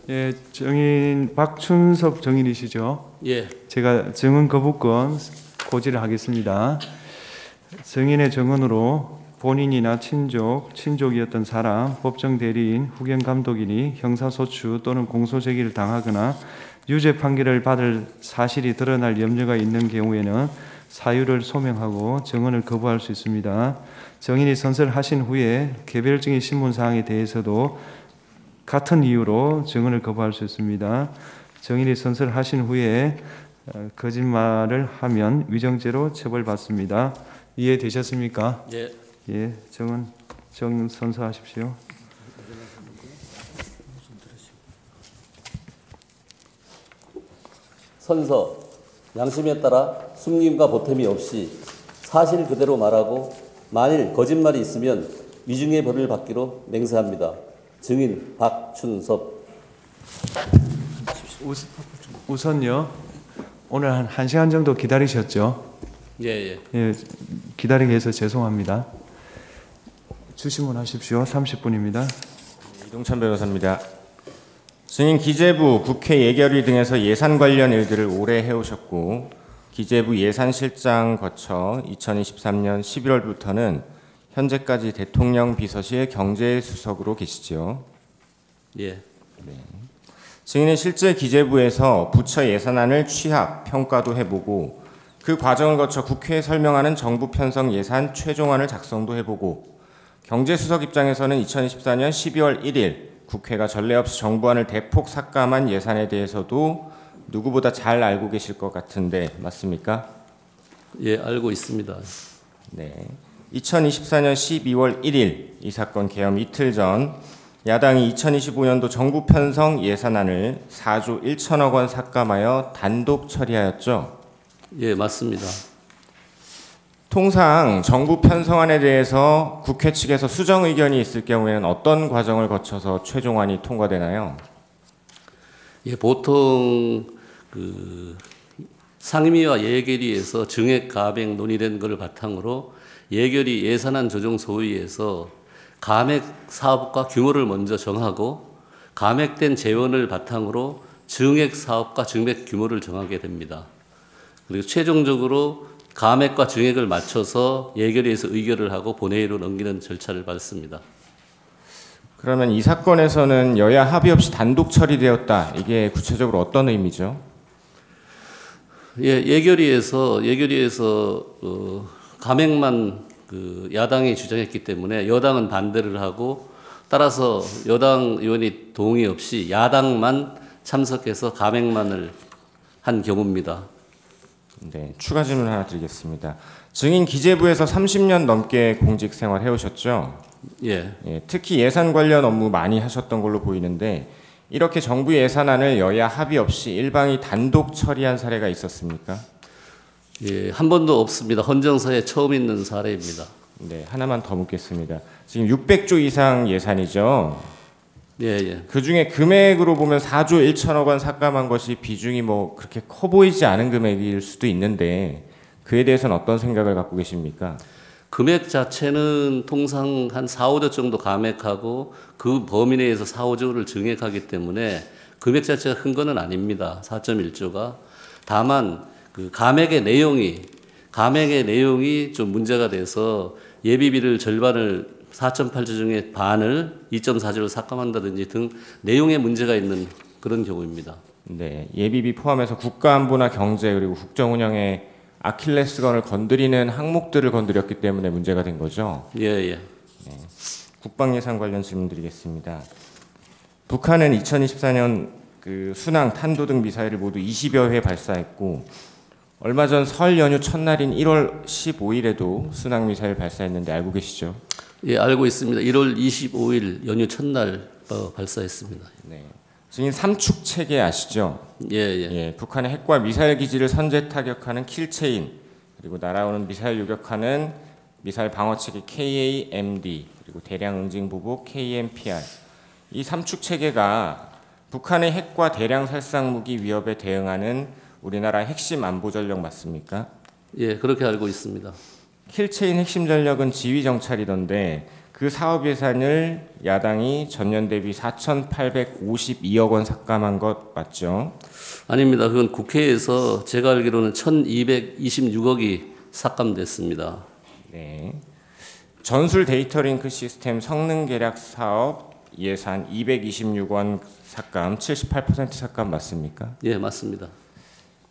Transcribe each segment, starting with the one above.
예, 정인 박춘섭 정인이시죠? 예. 제가 증언 거부권 고지를 하겠습니다. 증인의 증언으로 본인이나 친족이었던 사람, 법정 대리인, 후견 감독인이 형사소추 또는 공소제기를 당하거나 유죄 판결을 받을 사실이 드러날 염려가 있는 경우에는 사유를 소명하고 증언을 거부할 수 있습니다. 증인이 선서하신 후에 개별적인 신문사항에 대해서도 같은 이유로 증언을 거부할 수 있습니다. 증인이 선서하신 후에 거짓말을 하면 위정죄로 처벌받습니다. 이해되셨습니까? 예. 예, 증언 선서하십시오. 선서. 양심에 따라 숨김과 보탬이 없이 사실 그대로 말하고 만일 거짓말이 있으면 위중의 벌을 받기로 맹세합니다. 증인 박춘섭. 우선요, 오늘 한 1시간 정도 기다리셨죠? 예. 예, 기다리게 해서 죄송합니다. 주시문 하십시오. 30분입니다. 이동찬 변호사입니다. 증인 기재부, 국회 예결위 등에서 예산 관련 일들을 오래 해오셨고 기재부 예산실장 거쳐 2023년 11월부터는 현재까지 대통령 비서실 경제수석으로 계시죠. 예. 네. 증인은 실제 기재부에서 부처 예산안을 취합, 평가도 해보고 그 과정을 거쳐 국회에 설명하는 정부 편성 예산 최종안을 작성도 해보고 경제수석 입장에서는 2024년 12월 1일 국회가 전례 없이 정부안을 대폭 삭감한 예산에 대해서도 누구보다 잘 알고 계실 것 같은데 맞습니까? 예, 알고 있습니다. 네. 2024년 12월 1일 이 사건 개엄 이틀 전 야당이 2025년도 정부 편성 예산안을 4조 1천억 원 삭감하여 단독 처리하였죠? 예, 맞습니다. 통상 정부 편성안에 대해서 국회 측에서 수정 의견이 있을 경우에는 어떤 과정을 거쳐서 최종안이 통과되나요? 예, 보통 상임위와 예결위에서 증액 가백 논의된 것을 바탕으로 예결위 예산안 조정 소위에서 감액 사업과 규모를 먼저 정하고 감액된 재원을 바탕으로 증액 사업과 증액 규모를 정하게 됩니다. 그리고 최종적으로 감액과 증액을 맞춰서 예결위에서 의결을 하고 본회의로 넘기는 절차를 밟습니다. 그러면 이 사건에서는 여야 합의 없이 단독 처리되었다. 이게 구체적으로 어떤 의미죠? 예, 예결위에서 감액만 야당이 주장했기 때문에 여당은 반대를 하고 따라서 여당 의원이 동의 없이 야당만 참석해서 감액만을 한 경우입니다. 네, 추가 질문 하나 드리겠습니다. 증인 기재부에서 30년 넘게 공직 생활 해오셨죠? 예. 예, 특히 예산 관련 업무 많이 하셨던 걸로 보이는데 이렇게 정부 예산안을 여야 합의 없이 일방이 단독 처리한 사례가 있었습니까? 예, 한 번도 없습니다. 헌정사에 처음 있는 사례입니다. 네, 하나만 더 묻겠습니다. 지금 600조 이상 예산이죠? 예. 그 중에 금액으로 보면 4조 1천억 원 삭감한 것이 비중이 뭐 그렇게 커 보이지 않은 금액일 수도 있는데 그에 대해서는 어떤 생각을 갖고 계십니까? 금액 자체는 통상 한 4, 5조 정도 감액하고 그 범위 내에서 4, 5조를 증액하기 때문에 금액 자체가 큰 거는 아닙니다. 4.1조가. 다만 그 감액의 내용이 좀 문제가 돼서 예비비를 절반을 4.8조 중에 반을 2.4조로 삭감한다든지 등 내용에 문제가 있는 그런 경우입니다. 네, 예비비 포함해서 국가안보나 경제 그리고 국정운영에 아킬레스건을 건드리는 항목들을 건드렸기 때문에 문제가 된 거죠? 예. 네, 국방예산 관련 질문 드리겠습니다. 북한은 2024년 그 순항, 탄도 등 미사일을 모두 20여 회 발사했고 얼마 전 설 연휴 첫날인 1월 15일에도 순항 미사일 발사했는데 알고 계시죠? 예, 알고 있습니다. 1월 25일 연휴 첫날 발사했습니다. 네. 증인 삼축 체계 아시죠? 예. 북한의 핵과 미사일 기지를 선제 타격하는 킬체인, 그리고 날아오는 미사일 요격하는 미사일 방어 체계 KAMD, 그리고 대량 응징 보복 KMPR. 이 삼축 체계가 북한의 핵과 대량 살상 무기 위협에 대응하는 우리나라 핵심 안보 전력 맞습니까? 예, 그렇게 알고 있습니다. 킬체인 핵심 전력은 지휘 정찰이던데 그 사업 예산을 야당이 전년 대비 4,852억 원 삭감한 것 맞죠? 아닙니다. 그건 국회에서 제가 알기로는 1,226억이 삭감됐습니다. 네. 전술 데이터 링크 시스템 성능 계략 사업 예산 226원 삭감, 78% 삭감 맞습니까? 예, 맞습니다.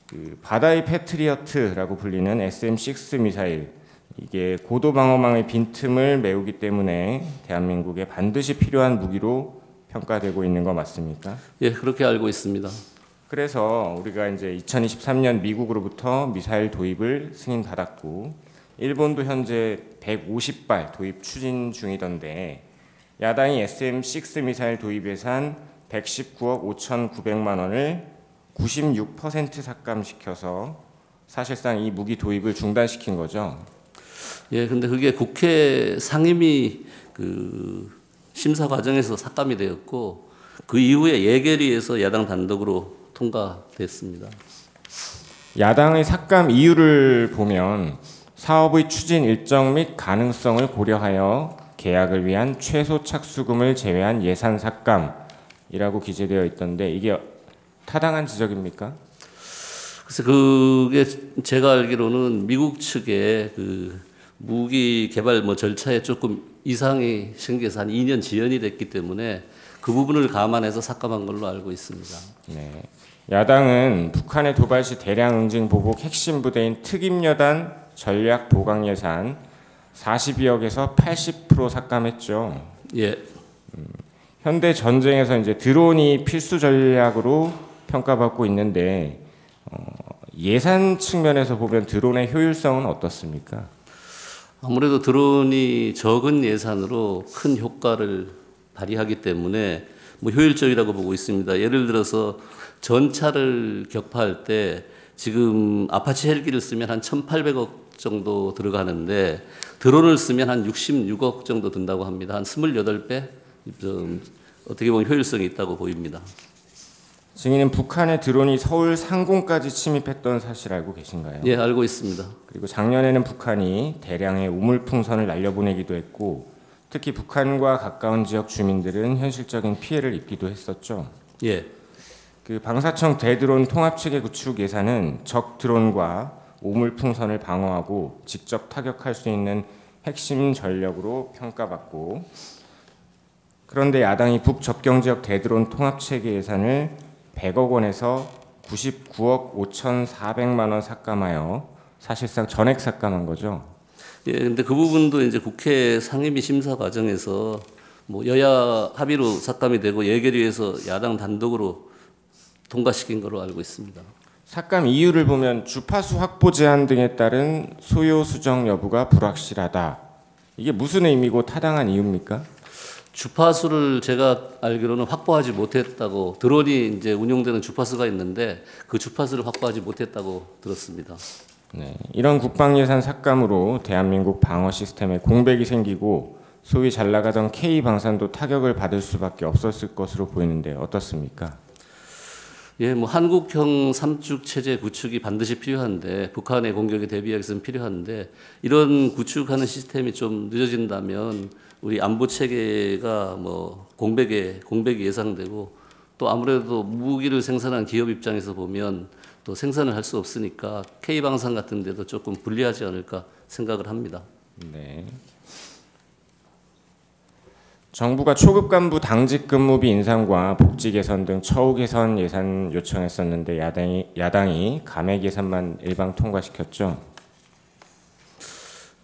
그 바다의 패트리어트라고 불리는 SM-6 미사일, 이게 고도 방어망의 빈틈을 메우기 때문에 대한민국에 반드시 필요한 무기로 평가되고 있는 거 맞습니까? 예, 그렇게 알고 있습니다. 그래서 우리가 이제 2023년 미국으로부터 미사일 도입을 승인받았고 일본도 현재 150발 도입 추진 중이던데 야당이 SM-6 미사일 도입 예산 119억 5,900만 원을 96% 삭감시켜서 사실상 이 무기 도입을 중단시킨 거죠. 예, 근데 그게 국회 상임위 그 심사 과정에서 삭감이 되었고 그 이후에 예결위에서 야당 단독으로 통과됐습니다. 야당의 삭감 이유를 보면 사업의 추진 일정 및 가능성을 고려하여 계약을 위한 최소 착수금을 제외한 예산 삭감이라고 기재되어 있던데 이게 타당한 지적입니까? 그래서 그게 제가 알기로는 미국 측의 그 무기 개발 절차에 조금 이상이 생겨서 한 2년 지연이 됐기 때문에 그 부분을 감안해서 삭감한 걸로 알고 있습니다. 네. 야당은 북한의 도발 시 대량 응징 보복 핵심 부대인 특임여단 전략 보강 예산 42억에서 80% 삭감했죠. 예. 현대 전쟁에서 이제 드론이 필수 전략으로 평가받고 있는데 예산 측면에서 보면 드론의 효율성은 어떻습니까? 아무래도 드론이 적은 예산으로 큰 효과를 발휘하기 때문에 효율적이라고 보고 있습니다. 예를 들어서 전차를 격파할 때 지금 아파치 헬기를 쓰면 한 1,800억 정도 들어가는데 드론을 쓰면 한 66억 정도 든다고 합니다. 한 28배 어떻게 보면 효율성이 있다고 보입니다. 증인은 북한의 드론이 서울 상공까지 침입했던 사실 알고 계신가요? 예, 알고 있습니다. 그리고 작년에는 북한이 대량의 우물풍선을 날려보내기도 했고 특히 북한과 가까운 지역 주민들은 현실적인 피해를 입기도 했었죠. 예. 그 방사청 대드론 통합체계 구축 예산은 적 드론과 우물풍선을 방어하고 직접 타격할 수 있는 핵심 전력으로 평가받고 그런데 야당이 북접경지역 대드론 통합체계 예산을 100억 원에서 99억 5,400만 원 삭감하여 사실상 전액 삭감한 거죠. 예, 근데 그 부분도 이제 국회 상임위 심사 과정에서 여야 합의로 삭감이 되고 예결위에서 야당 단독으로 통과시킨 걸로 알고 있습니다. 삭감 이유를 보면 주파수 확보 제한 등에 따른 소요 수정 여부가 불확실하다. 이게 무슨 의미고 타당한 이유입니까? 주파수를 제가 알기로는 확보하지 못했다고 드론이 이제 운용되는 주파수가 있는데 그 주파수를 확보하지 못했다고 들었습니다. 네, 이런 국방 예산 삭감으로 대한민국 방어 시스템에 공백이 생기고 소위 잘 나가던 K 방산도 타격을 받을 수밖에 없었을 것으로 보이는데 어떻습니까? 예, 한국형 삼축 체제 구축이 반드시 필요한데 북한의 공격에 대비하기 위해서는 필요한데 이런 구축하는 시스템이 좀 늦어진다면 우리 안보 체계가 공백이 예상되고 또 아무래도 무기를 생산한 기업 입장에서 보면 또 생산을 할 수 없으니까 K 방산 같은 데도 조금 불리하지 않을까 생각을 합니다. 네. 정부가 초급 간부 당직 근무비 인상과 복지 개선 등 처우 개선 예산 요청했었는데 야당이 감액 예산만 일방 통과시켰죠.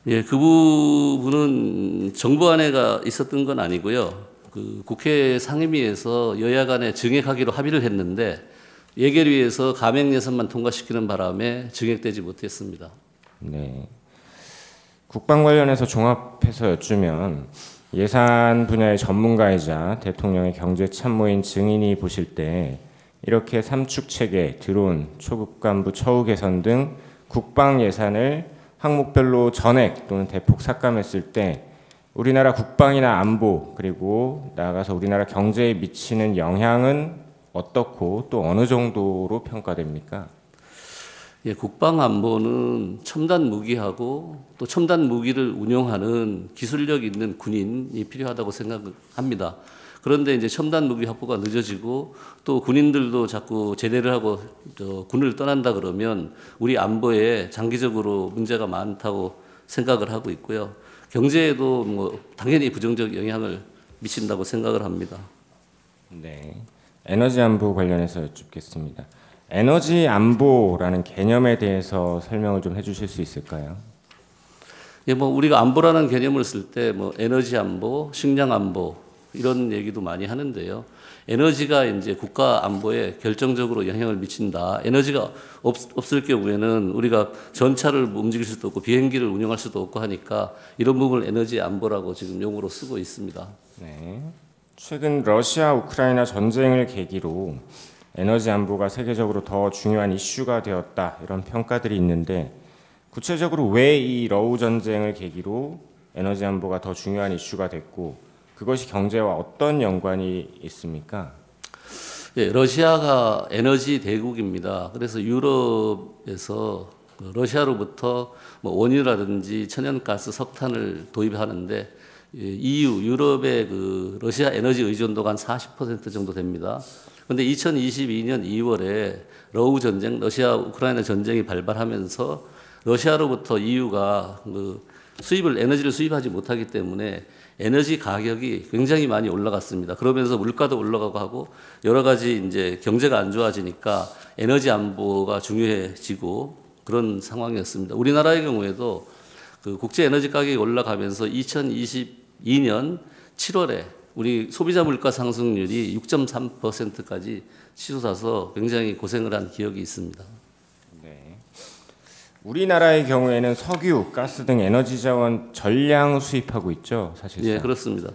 예, 그 부분은 정부안에가 있었던 건 아니고요. 그 국회 상임위에서 여야 간에 증액하기로 합의를 했는데 예결위에서 감액 예산만 통과시키는 바람에 증액되지 못했습니다. 네. 국방 관련해서 종합해서 여쭈면 예산 분야의 전문가이자 대통령의 경제참모인 증인이 보실 때 이렇게 삼축체계, 드론, 초급 간부 처우 개선 등 국방 예산을 항목별로 전액 또는 대폭 삭감했을 때 우리나라 국방이나 안보 그리고 나아가서 우리나라 경제에 미치는 영향은 어떻고 또 어느 정도로 평가됩니까? 예, 국방안보는 첨단 무기하고 또 첨단 무기를 운용하는 기술력 있는 군인이 필요하다고 생각합니다. 그런데 이제 첨단 무기 확보가 늦어지고 또 군인들도 자꾸 제대를 하고 군을 떠난다 그러면 우리 안보에 장기적으로 문제가 많다고 생각을 하고 있고요. 경제에도 뭐 당연히 부정적 영향을 미친다고 생각을 합니다. 네, 에너지 안보 관련해서 여쭙겠습니다. 에너지 안보라는 개념에 대해서 설명을 좀 해주실 수 있을까요? 예, 뭐 우리가 안보라는 개념을 쓸 때 뭐 에너지 안보, 식량 안보 이런 얘기도 많이 하는데요. 에너지가 이제 국가 안보에 결정적으로 영향을 미친다. 에너지가 없을 경우에는 우리가 전차를 움직일 수도 없고 비행기를 운영할 수도 없고 하니까 이런 부분을 에너지 안보라고 지금 용어로 쓰고 있습니다. 네. 최근 러시아 우크라이나 전쟁을 계기로 에너지 안보가 세계적으로 더 중요한 이슈가 되었다 이런 평가들이 있는데 구체적으로 왜 이 러우 전쟁을 계기로 에너지 안보가 더 중요한 이슈가 됐고 그것이 경제와 어떤 연관이 있습니까? 예, 러시아가 에너지 대국입니다. 그래서 유럽에서 러시아로부터 뭐 원유라든지 천연가스, 석탄을 도입하는데 EU, 유럽의 그 러시아 에너지 의존도가 한 40% 정도 됩니다. 그런데 2022년 2월에 러우 전쟁, 러시아 우크라이나 전쟁이 발발하면서 러시아로부터 EU가 그 에너지를 수입하지 못하기 때문에 에너지 가격이 굉장히 많이 올라갔습니다. 그러면서 물가도 올라가고 하고 여러 가지 이제 경제가 안 좋아지니까 에너지 안보가 중요해지고 그런 상황이었습니다. 우리나라의 경우에도 그 국제 에너지 가격이 올라가면서 2022년 7월에 우리 소비자 물가 상승률이 6.3%까지 치솟아서 굉장히 고생을 한 기억이 있습니다. 네. 우리나라의 경우에는 석유, 가스 등 에너지 자원 전량 수입하고 있죠, 사실상. 예, 그렇습니다.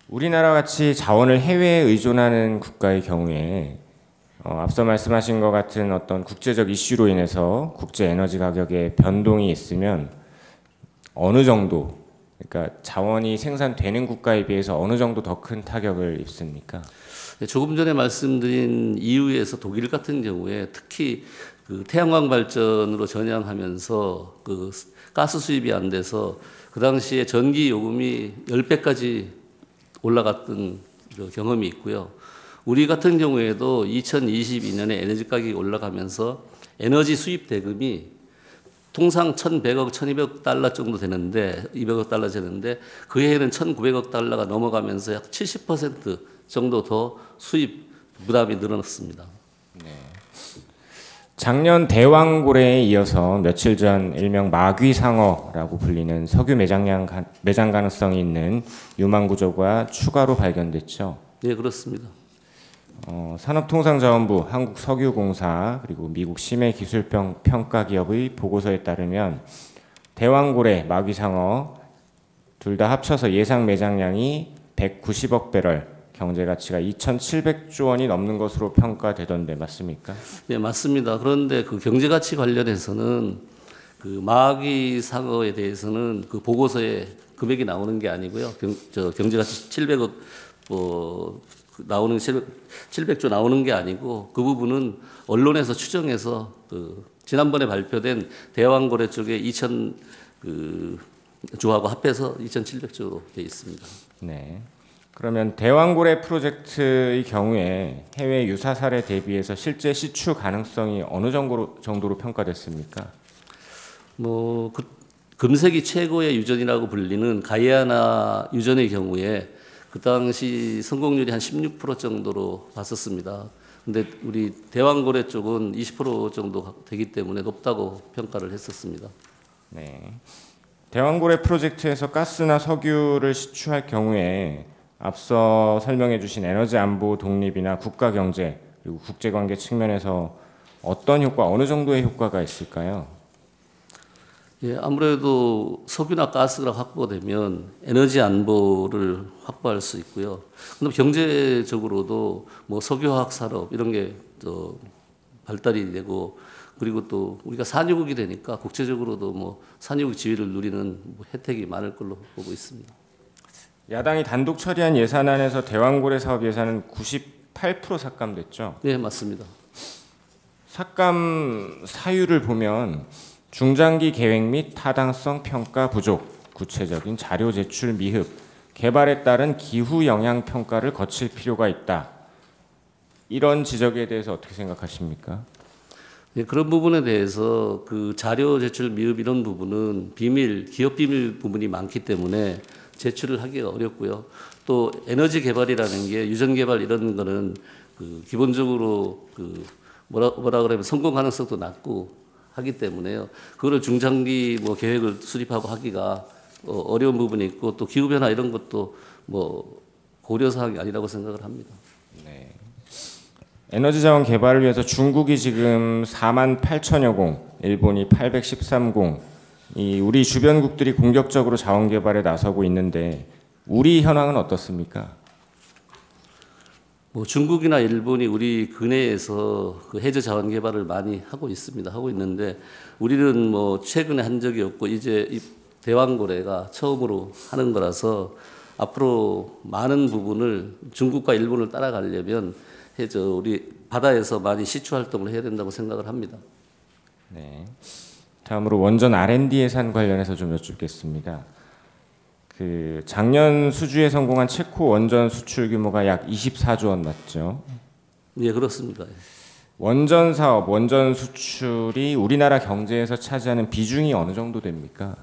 우리나라 같이 자원을 해외에 의존하는 국가의 경우에 앞서 말씀하신 것 같은 어떤 국제적 이슈로 인해서 국제 에너지 가격에 변동이 있으면 어느 정도, 그러니까 자원이 생산되는 국가에 비해서 어느 정도 더 큰 타격을 입습니까? 조금 전에 말씀드린 EU에서 독일 같은 경우에 특히 그 태양광 발전으로 전향하면서 그 가스 수입이 안 돼서 그 당시에 전기 요금이 10배까지 올라갔던 그 경험이 있고요. 우리 같은 경우에도 2022년에 에너지 가격이 올라가면서 에너지 수입 대금이 통상 1,100억, 1,200억 달러 정도 되는데 200억 달러 되는데 그 해에는 1,900억 달러가 넘어가면서 약 70% 정도 더 수입 부담이 늘어났습니다. 네. 작년 대왕고래에 이어서 며칠 전 일명 마귀상어라고 불리는 석유 매장 가능성이 있는 유망구조가 추가로 발견됐죠. 네, 그렇습니다. 산업통상자원부, 한국석유공사 그리고 미국 심해기술평가기업의 보고서에 따르면 대왕고래, 마귀상어 둘 다 합쳐서 예상 매장량이 190억 배럴, 경제가치가 2,700조 원이 넘는 것으로 평가되던데 맞습니까? 네, 맞습니다. 그런데 그 경제가치 관련해서는 그 마귀상어에 대해서는 그 보고서에 금액이 나오는 게 아니고요. 경제가치 700억 나오는 700조 나오는 게 아니고 그 부분은 언론에서 추정해서 그 지난번에 발표된 대왕고래 쪽에 2,000 조하고 합해서 2,700조로 되어 있습니다. 네. 그러면 대왕고래 프로젝트의 경우에 해외 유사 사례 대비해서 실제 시추 가능성이 어느 정도로 평가됐습니까? 금색이 최고의 유전이라고 불리는 가이아나 유전의 경우에 그 당시 성공률이 한 16% 정도로 봤었습니다. 근데 우리 대왕고래 쪽은 20% 정도 되기 때문에 높다고 평가를 했었습니다. 네. 대왕고래 프로젝트에서 가스나 석유를 시추할 경우에 앞서 설명해 주신 에너지 안보 독립이나 국가 경제 그리고 국제 관계 측면에서 어떤 효과, 어느 정도의 효과가 있을까요? 예, 아무래도 석유나 가스가 확보되면 에너지 안보를 확보할 수 있고요. 그럼 경제적으로도 뭐 석유화학 산업 이런 게 또 발달이 되고 그리고 또 우리가 산유국이 되니까 국제적으로도 뭐 산유국 지위를 누리는 뭐 혜택이 많을 걸로 보고 있습니다. 야당이 단독 처리한 예산안에서 대왕고래 사업 예산은 98% 삭감됐죠. 네, 맞습니다. 삭감 사유를 보면 중장기 계획 및 타당성 평가 부족, 구체적인 자료 제출 미흡, 개발에 따른 기후 영향 평가를 거칠 필요가 있다. 이런 지적에 대해서 어떻게 생각하십니까? 네, 그런 부분에 대해서 그 자료 제출 미흡 이런 부분은 비밀, 기업 비밀 부분이 많기 때문에 제출을 하기가 어렵고요. 또 에너지 개발이라는 게 유전 개발 이런 거는 그 기본적으로 그 뭐라 그러면 성공 가능성도 낮고 하기 때문에요. 그거를 중장기 뭐 계획을 수립하고 하기가 어려운 부분이 있고 또 기후 변화 이런 것도 뭐 고려 사항이 아니라고 생각을 합니다. 네. 에너지 자원 개발을 위해서 중국이 지금 48,000여 공, 일본이 813공, 이 우리 주변국들이 공격적으로 자원 개발에 나서고 있는데 우리 현황은 어떻습니까? 뭐 중국이나 일본이 우리 근해에서 그 해저 자원 개발을 많이 하고 있습니다. 하고 있는데 우리는 뭐 최근에 한 적이 없고 이제 이 대왕고래가 처음으로 하는 거라서 앞으로 많은 부분을 중국과 일본을 따라가려면 해저 우리 바다에서 많이 시추 활동을 해야 된다고 생각을 합니다. 네. 다음으로 원전 R&D 예산 관련해서 좀 여쭙겠습니다. 그 작년 수주에 성공한 체코 원전 수출 규모가 약 24조 원 맞죠? 예, 그렇습니다. 원전 사업, 원전 수출이 우리나라 경제에서 차지하는 비중이 어느 정도 됩니까?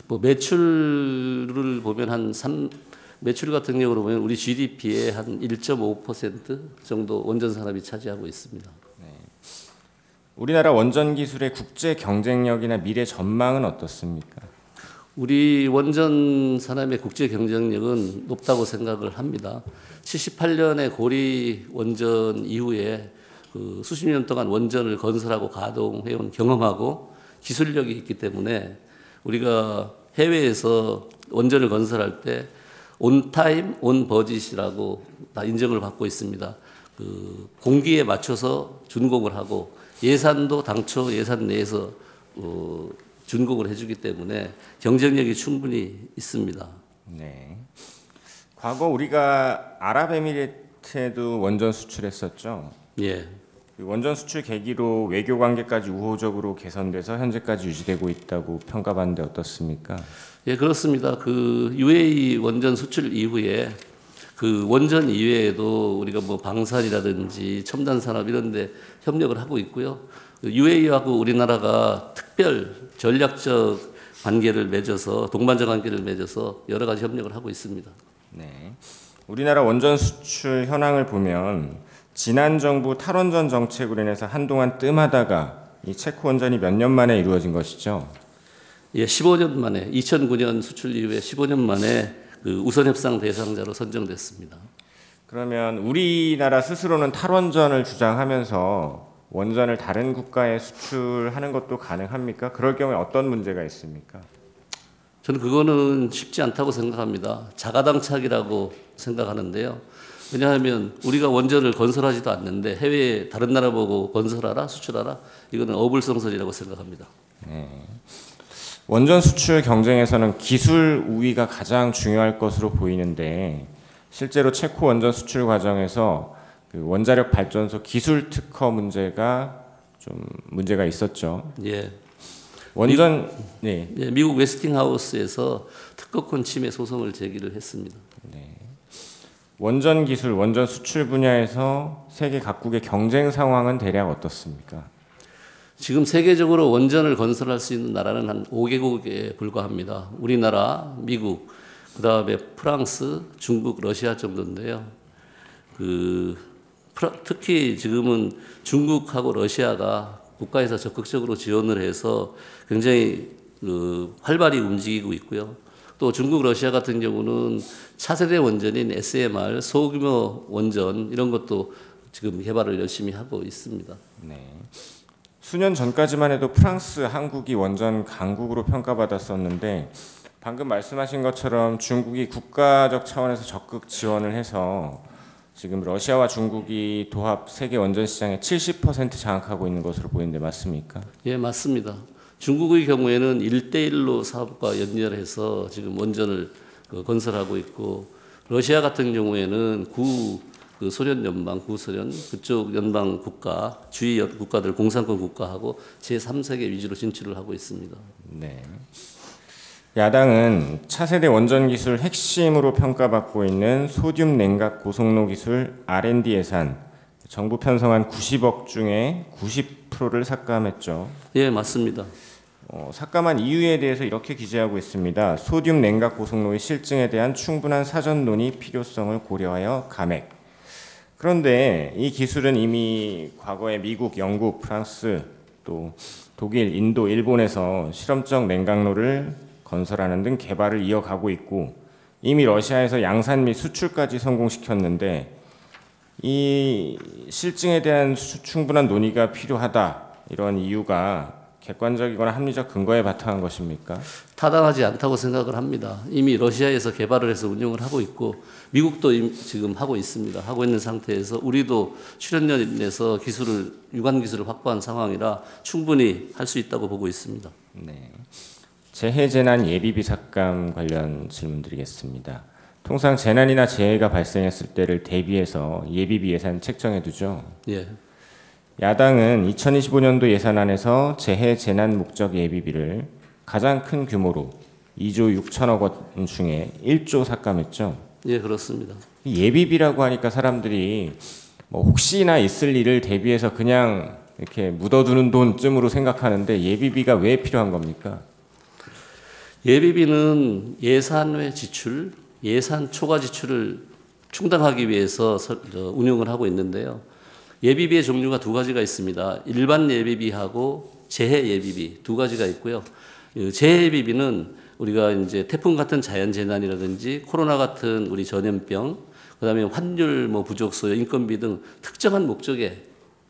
뭐 매출을 보면 매출 같은 경우로 보면 우리 GDP의 한 1.5% 정도 원전 산업이 차지하고 있습니다. 우리나라 원전 기술의 국제 경쟁력이나 미래 전망은 어떻습니까? 우리 원전 산업의 국제 경쟁력은 높다고 생각을 합니다. 78년에 고리 원전 이후에 그 수십 년 동안 원전을 건설하고 가동해온 경험하고 기술력이 있기 때문에 우리가 해외에서 원전을 건설할 때 온타임, 온버짓이라고 다 인정을 받고 있습니다. 그 공기에 맞춰서 준공을 하고 예산도 당초 예산 내에서 준공을 해주기 때문에 경쟁력이 충분히 있습니다. 네. 과거 우리가 아랍에미리트에도 원전 수출했었죠. 예. 원전 수출 계기로 외교 관계까지 우호적으로 개선돼서 현재까지 유지되고 있다고 평가받는데 어떻습니까? 예, 그렇습니다. 그 UAE 원전 수출 이후에 그 원전 이외에도 우리가 뭐 방산이라든지 첨단 산업 이런 데 협력을 하고 있고요. UAE하고 우리나라가 특별 전략적 관계를 맺어서 동반자 관계를 맺어서 여러 가지 협력을 하고 있습니다. 네. 우리나라 원전 수출 현황을 보면 지난 정부 탈원전 정책으로 인해서 한동안 뜸하다가 이 체코 원전이 몇 년 만에 이루어진 것이죠. 예, 15년 만에 2009년 수출 이후에 15년 만에 그 우선 협상 대상자로 선정됐습니다. 그러면 우리나라 스스로는 탈원전을 주장하면서 원전을 다른 국가에 수출하는 것도 가능합니까? 그럴 경우에 어떤 문제가 있습니까? 저는 그거는 쉽지 않다고 생각합니다. 자가당착이라고 생각하는데요. 왜냐하면 우리가 원전을 건설하지도 않는데 해외에 다른 나라 보고 건설하라, 수출하라 이거는 어불성설이라고 생각합니다. 네. 원전 수출 경쟁에서는 기술 우위가 가장 중요할 것으로 보이는데 실제로 체코 원전 수출 과정에서 그 원자력 발전소 기술 특허 문제가 좀 문제가 있었죠. 예. 원전 네. 예, 미국 웨스팅하우스에서 특허권 침해 소송을 제기를 했습니다. 네. 원전 기술, 원전 수출 분야에서 세계 각국의 경쟁 상황은 대략 어떻습니까? 지금 세계적으로 원전을 건설할 수 있는 나라는 한 5개국에 불과합니다. 우리나라, 미국, 그다음에 프랑스, 중국, 러시아 정도인데요. 특히 지금은 중국하고 러시아가 국가에서 적극적으로 지원을 해서 굉장히 활발히 움직이고 있고요. 또 중국, 러시아 같은 경우는 차세대 원전인 SMR, 소규모 원전 이런 것도 지금 개발을 열심히 하고 있습니다. 네. 수년 전까지만 해도 프랑스, 한국이 원전 강국으로 평가받았었는데 방금 말씀하신 것처럼 중국이 국가적 차원에서 적극 지원을 해서 지금 러시아와 중국이 도합 세계 원전 시장의 70% 장악하고 있는 것으로 보이는데 맞습니까? 예, 맞습니다. 중국의 경우에는 1대1로 사업과 연결해서 지금 원전을 건설하고 있고, 러시아 같은 경우에는 그 소련 연방, 구소련 그쪽 연방 국가, 주위 국가들 공산권 국가하고 제3세계 위주로 진출을 하고 있습니다. 네. 야당은 차세대 원전 기술 핵심으로 평가받고 있는 소듐 냉각 고속로 기술 R&D 예산 정부 편성한 90억 중에 90%를 삭감했죠. 예, 맞습니다. 삭감한 이유에 대해서 이렇게 기재하고 있습니다. 소듐 냉각 고속로의 실증에 대한 충분한 사전 논의 필요성을 고려하여 감액. 그런데 이 기술은 이미 과거에 미국, 영국, 프랑스, 또 독일, 인도, 일본에서 실험적 냉각로를 건설하는 등 개발을 이어가고 있고, 이미 러시아에서 양산 및 수출까지 성공시켰는데 이 실증에 대한 충분한 논의가 필요하다, 이런 이유가 객관적이거나 합리적 근거에 바탕한 것입니까? 타당하지 않다고 생각을 합니다. 이미 러시아에서 개발을 해서 운영을 하고 있고, 미국도 지금 하고 있습니다. 하고 있는 상태에서 우리도 출연료 내서 유관 기술을 확보한 상황이라 충분히 할 수 있다고 보고 있습니다. 네. 재해재난 예비비 삭감 관련 질문드리겠습니다. 통상 재난이나 재해가 발생했을 때를 대비해서 예비비 예산 책정해 두죠. 예. 야당은 2025년도 예산안에서 재해재난 목적 예비비를 가장 큰 규모로 2조 6천억 원 중에 1조 삭감했죠. 예, 그렇습니다. 예비비라고 하니까 사람들이 뭐 혹시나 있을 일을 대비해서 그냥 이렇게 묻어두는 돈쯤으로 생각하는데, 예비비가 왜 필요한 겁니까? 예비비는 예산 외 지출, 예산 초과 지출을 충당하기 위해서 운영을 하고 있는데요. 예비비의 종류가 두 가지가 있습니다. 일반 예비비하고 재해 예비비 두 가지가 있고요. 재해 예비비는 우리가 이제 태풍 같은 자연 재난이라든지 코로나 같은 우리 전염병, 그다음에 환율 부족 소요, 인건비 등 특정한 목적에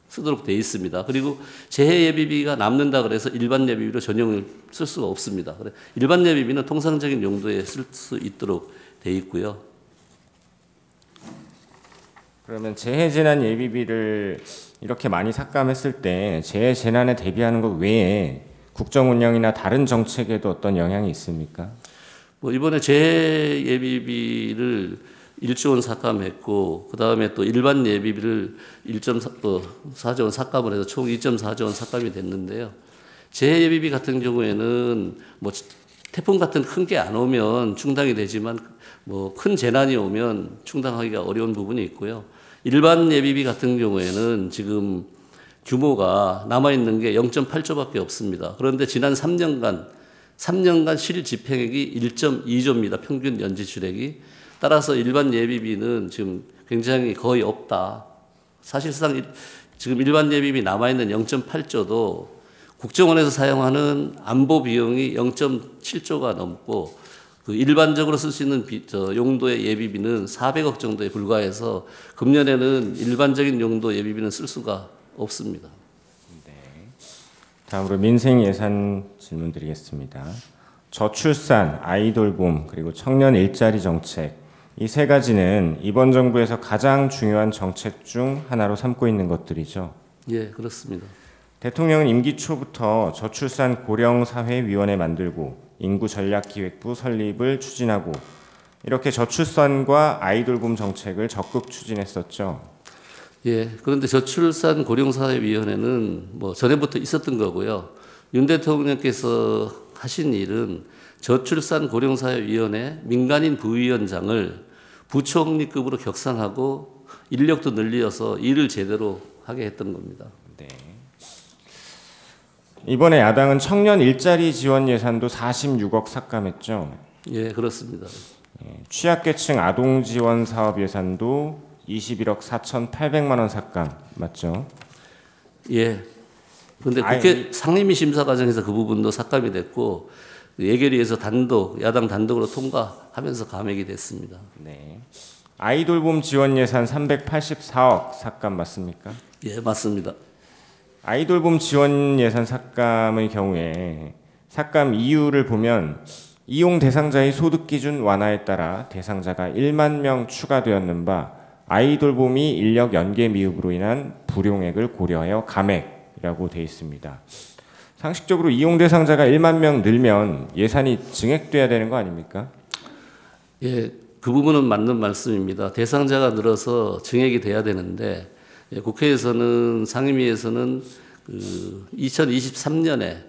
쓰도록 되어 있습니다. 그리고 재해 예비비가 남는다 그래서 일반 예비비로 전용을 쓸 수가 없습니다. 일반 예비비는 통상적인 용도에 쓸 수 있도록 되어 있고요. 그러면 재해재난 예비비를 이렇게 많이 삭감했을 때 재해재난에 대비하는 것 외에 국정 운영이나 다른 정책에도 어떤 영향이 있습니까? 이번에 재해 예비비를 1조 원 삭감했고, 그 다음에 또 일반 예비비를 1.4조 원 삭감을 해서 총 2.4조 원 삭감이 됐는데요. 재해 예비비 같은 경우에는 태풍 같은 큰 게 안 오면 충당이 되지만 큰 재난이 오면 충당하기가 어려운 부분이 있고요. 일반 예비비 같은 경우에는 지금 규모가 남아있는 게 0.8조밖에 없습니다. 그런데 지난 3년간 실 집행액이 1.2조입니다. 평균 연지출액이. 따라서 일반 예비비는 지금 굉장히 거의 없다. 사실상 지금 일반 예비비 남아있는 0.8조도 국정원에서 사용하는 안보 비용이 0.7조가 넘고, 일반적으로 쓸 수 있는 용도의 예비비는 400억 정도에 불과해서 금년에는 일반적인 용도 예비비는 쓸 수가 없습니다. 네. 다음으로 민생 예산 질문 드리겠습니다. 저출산, 아이돌봄, 그리고 청년 일자리 정책, 이 세 가지는 이번 정부에서 가장 중요한 정책 중 하나로 삼고 있는 것들이죠. 예, 그렇습니다. 대통령은 임기 초부터 저출산 고령사회위원회 만들고 인구전략기획부 설립을 추진하고, 이렇게 저출산과 아이돌봄 정책을 적극 추진했었죠. 예, 그런데 저출산 고령사회위원회는 전에부터 있었던 거고요. 윤 대통령께서 하신 일은 저출산 고령사회위원회 민간인 부위원장을 부총리급으로 격상하고 인력도 늘려서 일을 제대로 하게 했던 겁니다. 네. 이번에 야당은 청년 일자리 지원 예산도 46억 삭감했죠. 예, 그렇습니다. 취약계층 아동 지원 사업 예산도 21억 4,800만 원 삭감 맞죠? 예. 그런데 국회 상임위 심사 과정에서 그 부분도 삭감이 됐고, 예결위에서 야당 단독으로 통과하면서 감액이 됐습니다. 네. 아이돌봄 지원 예산 384억 삭감 맞습니까? 예, 맞습니다. 아이돌봄 지원 예산 삭감의 경우에 삭감 이유를 보면 이용 대상자의 소득 기준 완화에 따라 대상자가 1만 명 추가되었는 바 아이돌봄이 인력 연계 미흡으로 인한 불용액을 고려하여 감액이라고 되어 있습니다. 상식적으로 이용 대상자가 1만 명 늘면 예산이 증액돼야 되는 거 아닙니까? 예, 그 부분은 맞는 말씀입니다. 대상자가 늘어서 증액이 돼야 되는데 국회에서는 상임위에서는 2023년에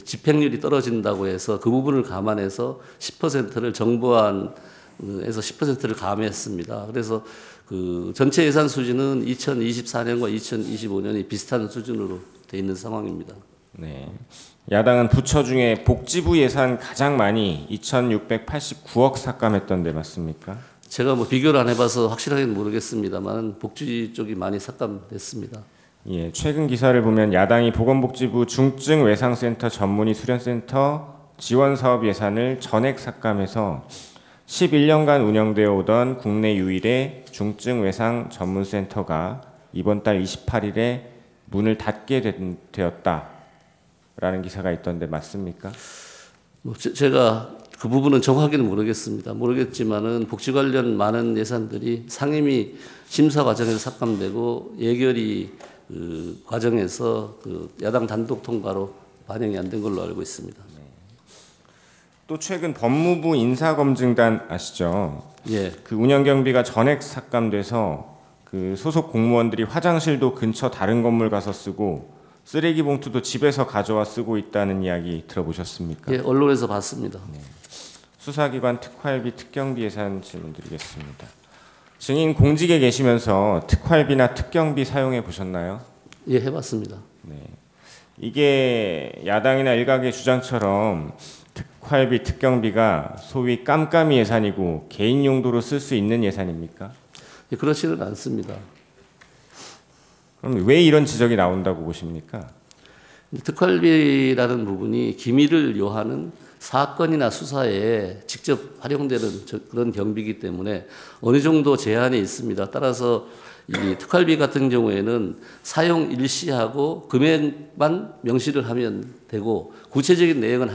집행률이 떨어진다고 해서 그 부분을 감안해서 10%를 정부안에서 10%를 감했습니다. 그래서 그 전체 예산 수준은 2024년과 2025년이 비슷한 수준으로 돼 있는 상황입니다. 네. 야당은 부처 중에 복지부 예산 가장 많이 2,689억 삭감했던데 맞습니까? 제가 뭐 비교를 안 해봐서 확실하게는 모르겠습니다만 복지 쪽이 많이 삭감됐습니다. 예, 최근 기사를 보면 야당이 보건복지부 중증외상센터 전문의 수련센터 지원사업 예산을 전액 삭감해서 11년간 운영되어 오던 국내 유일의 중증외상 전문센터가 이번 달 28일에 문을 닫게 되었다라는 기사가 있던데 맞습니까? 뭐 제가 그 부분은 정확하게는 모르겠습니다. 모르겠지만은 복지 관련 많은 예산들이 상임위 심사 과정에서 삭감되고 예결위 과정에서 야당 단독 통과로 반영이 안 된 걸로 알고 있습니다. 또 최근 법무부 인사검증단 아시죠? 예. 그 운영경비가 전액 삭감돼서 그 소속 공무원들이 화장실도 근처 다른 건물 가서 쓰고 쓰레기 봉투도 집에서 가져와 쓰고 있다는 이야기 들어보셨습니까? 예, 언론에서 봤습니다. 네. 수사기관 특활비 특경비 예산 질문드리겠습니다. 증인 공직에 계시면서 특활비나 특경비 사용해 보셨나요? 예, 해봤습니다. 네. 이게 야당이나 일각의 주장처럼 특활비 특경비가 소위 깜깜이 예산이고 개인 용도로 쓸 수 있는 예산입니까? 예, 그렇지는 않습니다. 그럼 왜 이런 지적이 나온다고 보십니까? 특활비라는 부분이 기밀을 요하는 사건이나 수사에 직접 활용되는 그런 경비이기 때문에 어느 정도 제한이 있습니다. 따라서 이 특활비 같은 경우에는 사용 일시하고 금액만 명시를 하면 되고 구체적인 내용은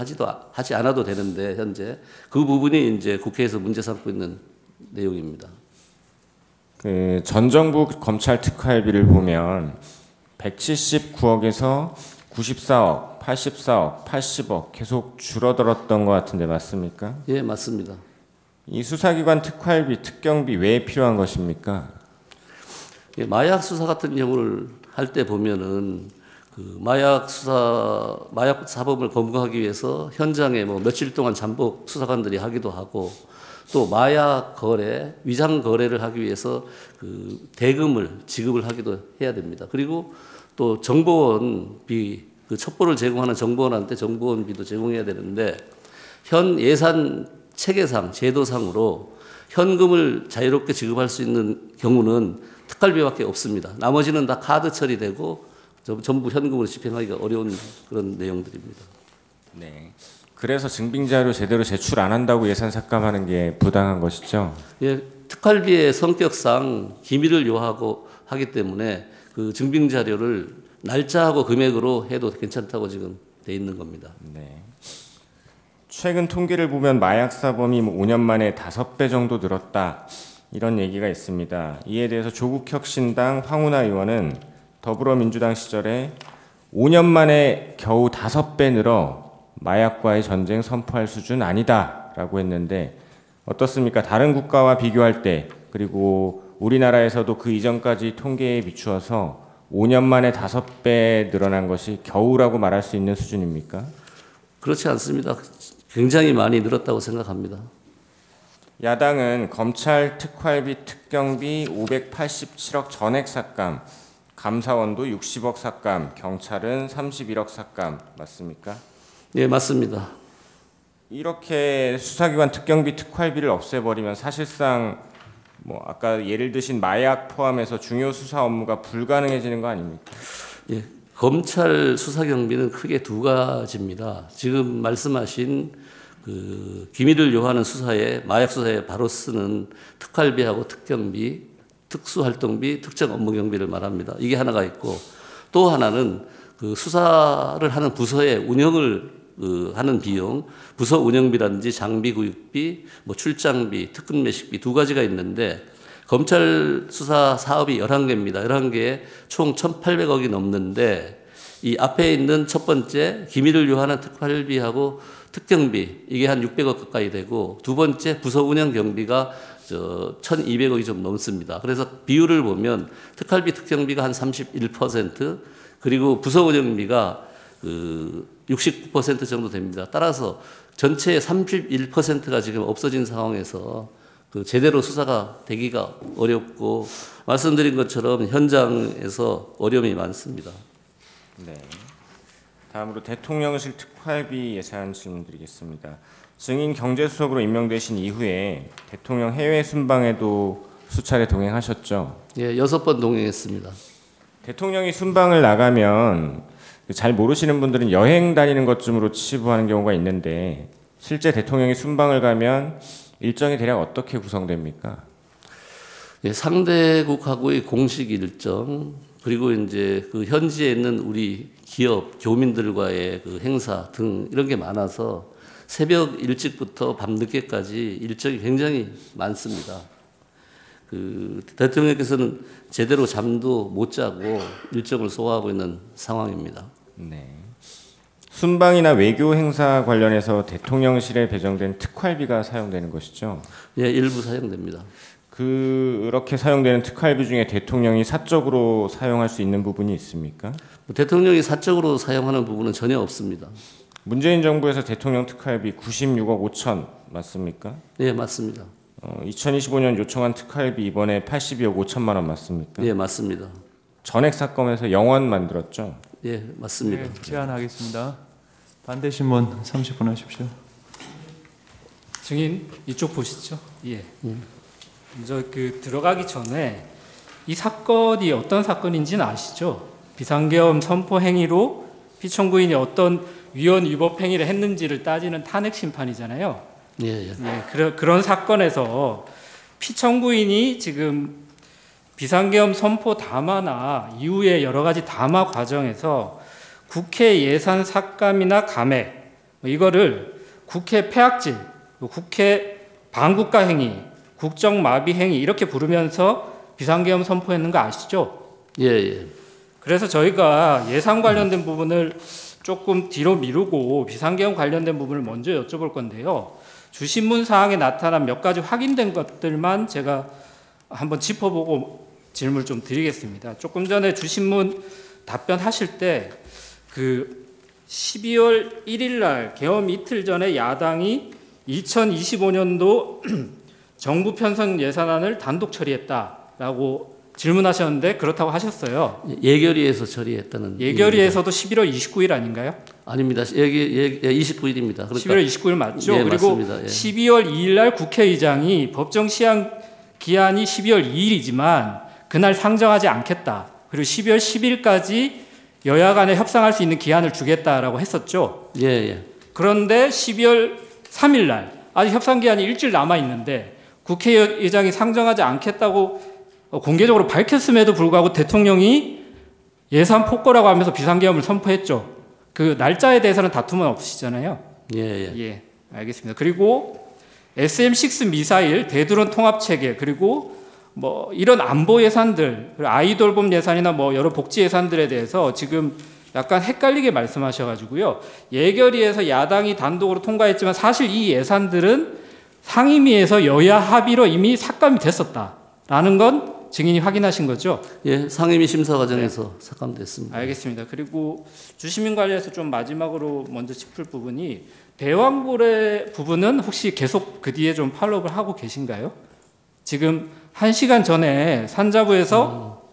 하지 않아도 되는데 현재 그 부분이 이제 국회에서 문제 삼고 있는 내용입니다. 그 전 정부 검찰 특활비를 보면 179억에서 94억, 84억, 80억 계속 줄어들었던 것 같은데 맞습니까? 예, 맞습니다. 이 수사기관 특활비, 특경비 왜 필요한 것입니까? 예, 마약 수사 같은 경우를 할 때 보면은 그 마약 사범을 검거하기 위해서 현장에 뭐 며칠 동안 잠복 수사관들이 하기도 하고 또 마약 거래, 위장 거래를 하기 위해서 그 대금을 지급을 하기도 해야 됩니다. 그리고 또 정보원비, 그 첩보를 제공하는 정보원한테 정보원비도 제공해야 되는데 현 예산 체계상, 제도상으로 현금을 자유롭게 지급할 수 있는 경우는 특활비밖에 없습니다. 나머지는 다 카드 처리되고 전부 현금으로 집행하기가 어려운 그런 내용들입니다. 네. 그래서 증빙자료 제대로 제출 안 한다고 예산 삭감하는 게 부당한 것이죠? 예, 특활비의 성격상 기밀을 요하고 하기 때문에 그 증빙자료를 날짜하고 금액으로 해도 괜찮다고 지금 돼 있는 겁니다. 네. 최근 통계를 보면 마약 사범이 5년 만에 5배 정도 늘었다. 이런 얘기가 있습니다. 이에 대해서 조국혁신당 황운하 의원은 더불어민주당 시절에 5년 만에 겨우 5배 늘어 마약과의 전쟁 선포할 수준 아니다라고 했는데 어떻습니까? 다른 국가와 비교할 때 그리고 우리나라에서도 그 이전까지 통계에 비추어서 5년 만에 5배 늘어난 것이 겨우라고 말할 수 있는 수준입니까? 그렇지 않습니다. 굉장히 많이 늘었다고 생각합니다. 야당은 검찰 특활비 특경비 587억 전액 삭감, 감사원도 60억 삭감, 경찰은 31억 삭감 맞습니까? 네, 맞습니다. 이렇게 수사기관 특경비 특활비를 없애버리면 사실상 뭐 아까 예를 드신 마약 포함해서 중요 수사 업무가 불가능해지는 거 아닙니까? 예, 검찰 수사 경비는 크게 두 가지입니다. 지금 말씀하신 그 기밀을 요하는 수사에 마약 수사에 바로 쓰는 특활비하고 특경비, 특수활동비, 특정 업무 경비를 말합니다. 이게 하나가 있고 또 하나는 그 수사를 하는 부서의 운영을 하는 비용, 부서 운영비라든지 장비 구입비, 뭐 출장비, 특근 매식비 두 가지가 있는데 검찰 수사 사업이 11개입니다. 11개에 총 1,800억이 넘는데 이 앞에 있는 첫 번째 기밀을 유한한 특활비하고 특경비 이게 한 600억 가까이 되고 두 번째 부서 운영 경비가 1,200억이 좀 넘습니다. 그래서 비율을 보면 특활비 특경비가 한 31% 그리고 부서 운영비가 69% 정도 됩니다. 따라서 전체의 31%가 지금 없어진 상황에서 제대로 수사가 되기가 어렵고 말씀드린 것처럼 현장에서 어려움이 많습니다. 네. 다음으로 대통령실 특활비 예산 질문드리겠습니다. 증인 경제수석으로 임명되신 이후에 대통령 해외 순방에도 수차례 동행하셨죠? 예, 6번 동행했습니다. 대통령이 순방을 나가면 잘 모르시는 분들은 여행 다니는 것쯤으로 치부하는 경우가 있는데 실제 대통령이 순방을 가면 일정이 대략 어떻게 구성됩니까? 예, 상대국하고의 공식 일정 그리고 이제 그 현지에 있는 우리 기업 교민들과의 그 행사 등 이런 게 많아서 새벽 일찍부터 밤 늦게까지 일정이 굉장히 많습니다. 대통령께서는 제대로 잠도 못 자고 일정을 소화하고 있는 상황입니다. 네. 순방이나 외교 행사 관련해서 대통령실에 배정된 특활비가 사용되는 것이죠? 예, 일부 사용됩니다. 그렇게 사용되는 특활비 중에 대통령이 사적으로 사용할 수 있는 부분이 있습니까? 대통령이 사적으로 사용하는 부분은 전혀 없습니다. 문재인 정부에서 대통령 특활비 96억 5천 맞습니까? 예, 맞습니다. 2025년 요청한 특활비 이번에 82억 5천만 원 맞습니까? 예, 맞습니다. 전액 사건에서 영원 만들었죠? 예, 맞습니다. 네, 제안하겠습니다. 반대 신문 30분 하십시오. 증인 이쪽 보시죠. 예. 먼저 들어가기 전에 이 사건이 어떤 사건인지는 아시죠? 비상계엄 선포 행위로 피청구인이 어떤 위헌 위법 행위를 했는지를 따지는 탄핵 심판이잖아요. 예, 예. 예, 그런 사건에서 피청구인이 지금 비상계엄 선포 담화나 이후에 여러 가지 담화 과정에서 국회 예산 삭감이나 감액 이거를 국회 폐악질, 국회 반국가 행위, 국정마비 행위 이렇게 부르면서 비상계엄 선포했는 거 아시죠? 예, 예. 그래서 저희가 예산 관련된 부분을 조금 뒤로 미루고 비상계엄 관련된 부분을 먼저 여쭤볼 건데요. 주신문 사항에 나타난 몇 가지 확인된 것들만 제가 한번 짚어보고 질문을 좀 드리겠습니다. 조금 전에 주신문 답변하실 때 12월 1일 날 계엄 이틀 전에 야당이 2025년도 정부 편성 예산안을 단독 처리했다라고 질문하셨는데 그렇다고 하셨어요. 예결위에서 처리했다는. 예결위에서도 11월 29일 아닌가요? 아닙니다. 29일입니다. 그러니까 11월 29일 맞죠? 예, 그리고 맞습니다. 예. 12월 2일 날 국회의장이 법정 시한 기한이 12월 2일이지만 그날 상정하지 않겠다. 그리고 12월 10일까지 여야 간에 협상할 수 있는 기한을 주겠다라고 했었죠. 예, 예. 그런데 12월 3일 날 아직 협상 기한이 일주일 남아 있는데 국회의장이 상정하지 않겠다고 공개적으로 밝혔음에도 불구하고 대통령이 예산 폭거라고 하면서 비상계엄을 선포했죠. 그 날짜에 대해서는 다툼은 없으시잖아요. 예, 예. 예, 알겠습니다. 그리고 SM6 미사일, 대드론 통합체계, 그리고 뭐 이런 안보 예산들, 아이돌봄 예산이나 뭐 여러 복지 예산들에 대해서 지금 약간 헷갈리게 말씀하셔가지고요. 예결위에서 야당이 단독으로 통과했지만 사실 이 예산들은 상임위에서 여야 합의로 이미 삭감이 됐었다라는 건 증인이 확인하신 거죠? 예, 상임위 심사 과정에서 삭감됐습니다. 알겠습니다. 그리고 주시민 관련해서 좀 마지막으로 먼저 짚을 부분이 대왕고래 부분은 혹시 계속 그 뒤에 좀 팔로우를 하고 계신가요? 지금 1시간 전에 산자부에서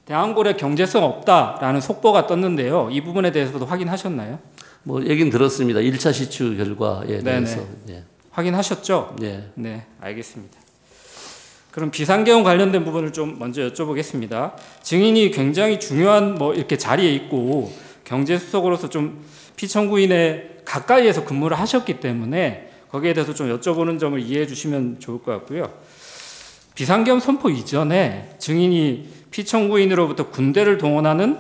대왕고래 경제성 없다라는 속보가 떴는데요. 이 부분에 대해서도 확인하셨나요? 뭐 얘긴 들었습니다. 1차 시추 결과에 대해서. 예. 확인하셨죠? 예. 네, 알겠습니다. 그럼 비상계엄 관련된 부분을 좀 먼저 여쭤보겠습니다. 증인이 굉장히 중요한 뭐 이렇게 자리에 있고 경제수석으로서 좀 피청구인의 가까이에서 근무를 하셨기 때문에 거기에 대해서 좀 여쭤보는 점을 이해해 주시면 좋을 것 같고요. 비상계엄 선포 이전에 증인이 피청구인으로부터 군대를 동원하는